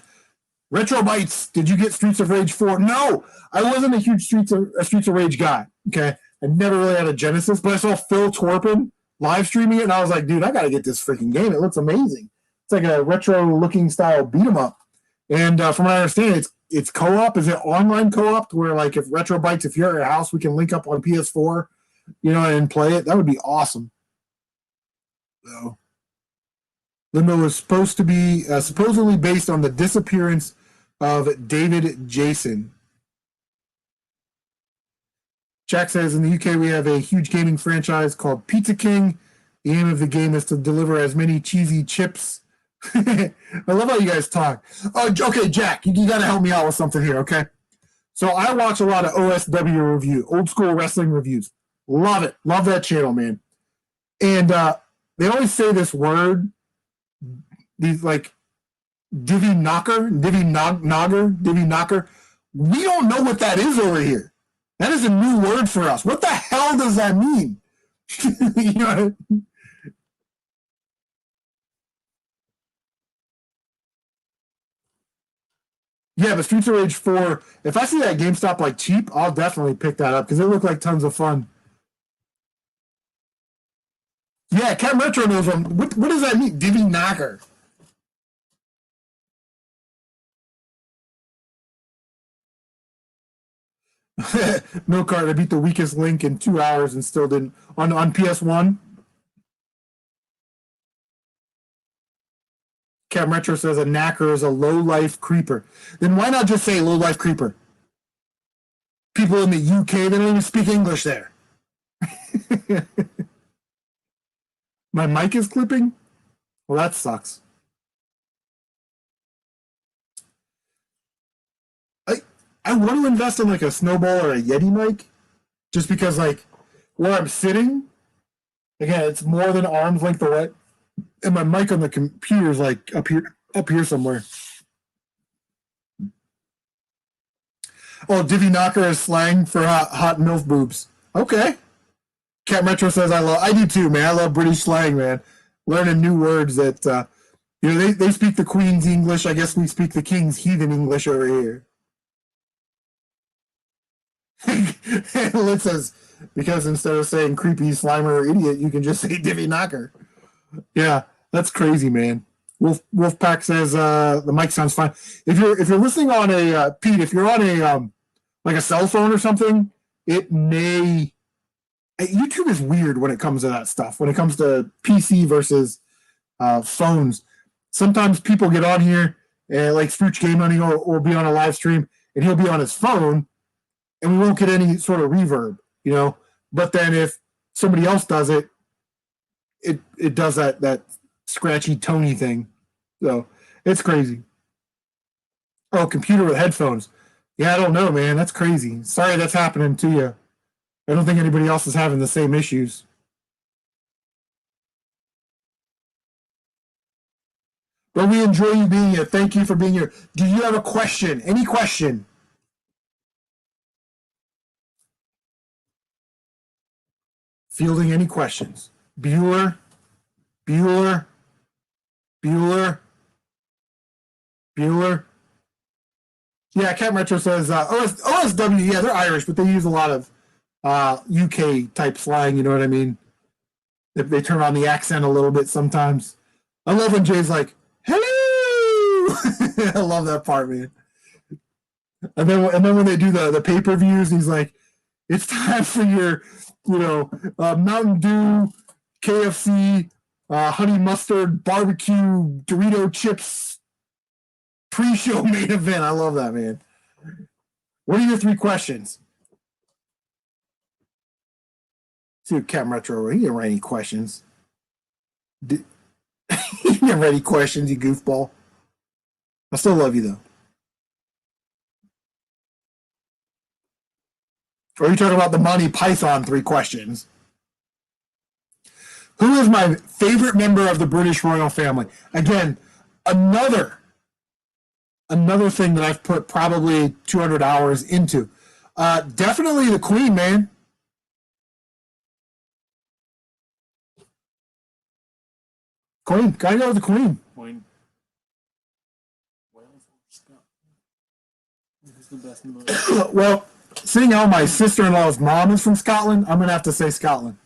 Retro Bites, did you get Streets of Rage 4? No, I wasn't a huge Streets of Rage guy. Okay, I never really had a Genesis, but I saw Phil Torpin live streaming it, and I was like, dude, I got to get this freaking game. It looks amazing. It's like a retro-looking style beat 'em up. And from what I understand, it's co-op. Is it online co-op where, like, if Retro Bites, if you're at your house, we can link up on PS4, and play it? That would be awesome. So, Limbo is supposed to be supposedly based on the disappearance of David Jason. Jack says, in the UK, we have a huge gaming franchise called Pizza King. The aim of the game is to deliver as many cheesy chips. I love how you guys talk. Oh, okay, Jack, you got to help me out with something here, okay? So I watch a lot of OSW review, old school wrestling reviews. Love it. Love that channel, man. And they always say this word, these like Divvy Knocker. We don't know what that is over here. That is a new word for us. What the hell does that mean? You know? Yeah, but Streets of Rage 4, if I see that GameStop like cheap, I'll definitely pick that up because it looked like tons of fun. Yeah, Cat Retro knows what does that mean? Divvy Knocker. Milk Cart, I beat the weakest link in 2 hours and still didn't on PS1. Cat Retro says a knacker is a low-life creeper. Then why not just say low-life creeper? People in the UK, they don't even speak English there. My mic is clipping? Well, that sucks. I want to invest in like a Snowball or a Yeti mic just because like where I'm sitting, again, it's more than arm's length away. And my mic on the computer is like up here somewhere. Oh, Divvy Knocker is slang for hot MILF boobs. Okay. Cat Metro says I do too, man. I love British slang, man. Learning new words that they speak the Queen's English. I guess we speak the King's heathen English over here. It says because instead of saying creepy slimer or idiot, you can just say Divvy Knocker. Yeah, that's crazy, man. Wolfpack says the mic sounds fine. If you're listening on a Pete, if you're on a like a cell phone or something, it may. YouTube is weird when it comes to that stuff. When it comes to PC versus phones, sometimes people get on here and like Spooch Game Hunting will be on a live stream and he'll be on his phone, and we won't get any sort of reverb, But then if somebody else does it, it does that scratchy tony thing. So it's crazy. Oh, computer with headphones. Yeah, I don't know, man. That's crazy. Sorry that's happening to you. I don't think anybody else is having the same issues. But we enjoy you being here. Thank you for being here. Do you have a question? Any question? Fielding any questions? Bueller? Bueller? Bueller? Bueller? Yeah, Cat Metro says OSW, yeah, they're Irish, but they use a lot of UK type slang, you know what I mean? They turn on the accent a little bit sometimes. I love when Jay's like, hello! I love that part, man. And then when they do the pay-per-views, he's like, it's time for your, Mountain Dew, KFC, honey mustard, barbecue, Dorito chips, pre-show main event. I love that, man. What are your 3 questions? See what Cat Retro, he didn't write any questions. He didn't write any questions, you goofball. I still love you, though. Or are you talking about the Monty Python 3 questions? Who is my favorite member of the British royal family? Again, another thing that I've put probably 200 hours into. Definitely the Queen, man. Queen. Gotta go with the Queen. Queen. Who's the best in the world? Well, seeing how my sister-in-law's mom is from Scotland, I'm going to have to say Scotland.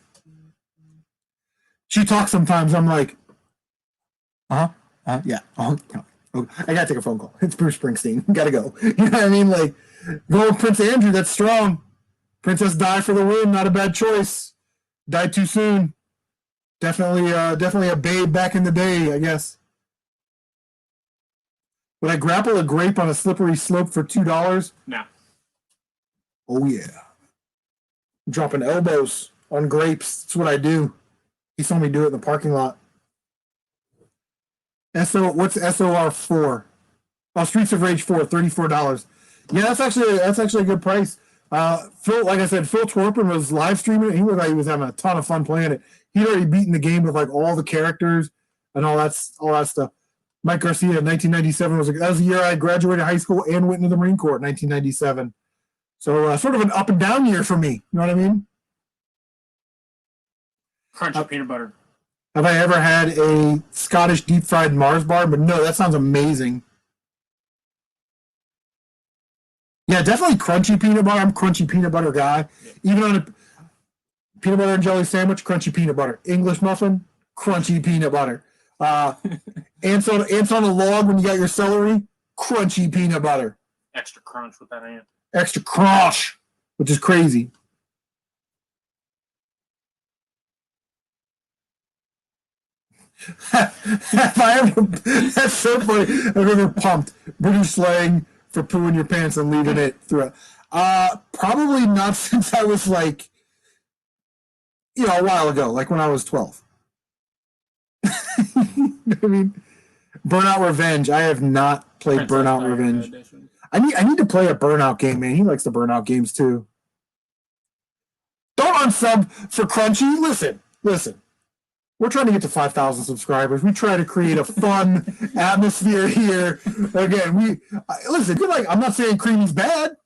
She talks sometimes. I'm like, yeah. I got to take a phone call. It's Bruce Springsteen. Got to go. You know what I mean? Like, go with Prince Andrew. That's strong. Princess Di for the win. Not a bad choice. Died too soon. Definitely a babe back in the day, I guess. Would I grapple a grape on a slippery slope for $2? No. Oh, yeah. I'm dropping elbows on grapes. That's what I do. He saw me do it in the parking lot. What's SOR 4? Oh, Streets of Rage 4, $34. Yeah, that's actually a good price. Phil, like I said, Phil Twerpen was live streaming it. He looked like he was having a ton of fun playing it. He'd already beaten the game with like all the characters and all that stuff. Mike Garcia, 1997 that was the year I graduated high school and went into the Marine Corps. 1997. So sort of an up and down year for me. You know what I mean? Crunchy peanut butter. Have I ever had a Scottish deep fried Mars bar? But no, that sounds amazing. Yeah, definitely crunchy peanut butter. I'm a crunchy peanut butter guy. Yeah. Even on a peanut butter and jelly sandwich, crunchy peanut butter. English muffin, crunchy peanut butter. Ants on a log when you got your celery, crunchy peanut butter. Extra crunch with that ant. Extra crunch, which is crazy. That's so funny. I've ever pumped British slang for pooing your pants and leaving it through it. Probably not since I was like, a while ago, like when I was 12. I mean, Burnout Revenge. I have not played Burnout Revenge. I need to play a Burnout game, man. He likes the Burnout games too. Don't unsub for Crunchy. Listen. We're trying to get to 5,000 subscribers. We try to create a fun atmosphere here. Again, I'm not saying Creamy's bad.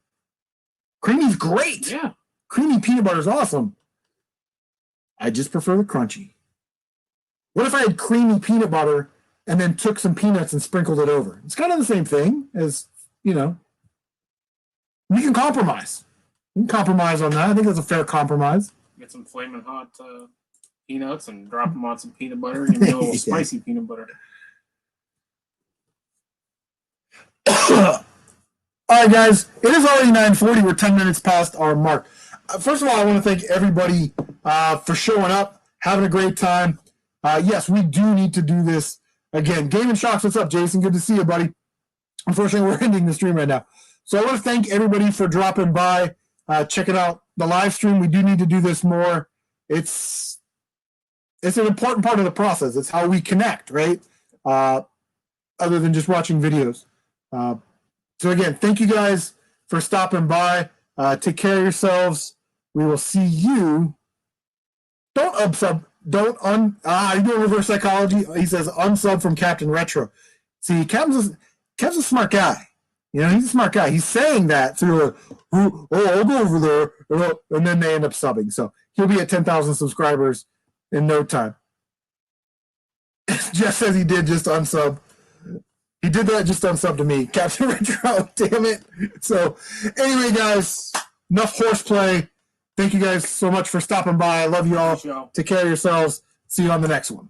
Creamy's great. Yeah. Creamy peanut butter is awesome. I just prefer the crunchy. What if I had creamy peanut butter and then took some peanuts and sprinkled it over? It's kind of the same thing as, we can compromise. We can compromise on that. I think that's a fair compromise. Get some flaming hot peanuts and drop them on some peanut butter and give me a little spicy peanut butter. All right, guys. It is already 9:40. We're 10 minutes past our mark. First of all, I want to thank everybody for showing up, having a great time. Yes, we do need to do this again. Game and Shocks, what's up, Jason? Good to see you, buddy. Unfortunately, we're ending the stream right now. So I want to thank everybody for dropping by, checking out the live stream. We do need to do this more. It's an important part of the process. It's how we connect, right? Other than just watching videos. So again, thank you guys for stopping by. Take care of yourselves. We will see you. Don't unsub. You're doing reverse psychology. He says unsub from Captain Retro. See, Captain's a smart guy. You know, he's a smart guy. He's saying that through I'll go over there, and then they end up subbing. So he'll be at 10,000 subscribers in no time. Jeff says he did just unsub. He did that just unsub to me. Captain Retro, damn it. So anyway, guys, enough horseplay. Thank you guys so much for stopping by. I love you all. Take care of yourselves. See you on the next one.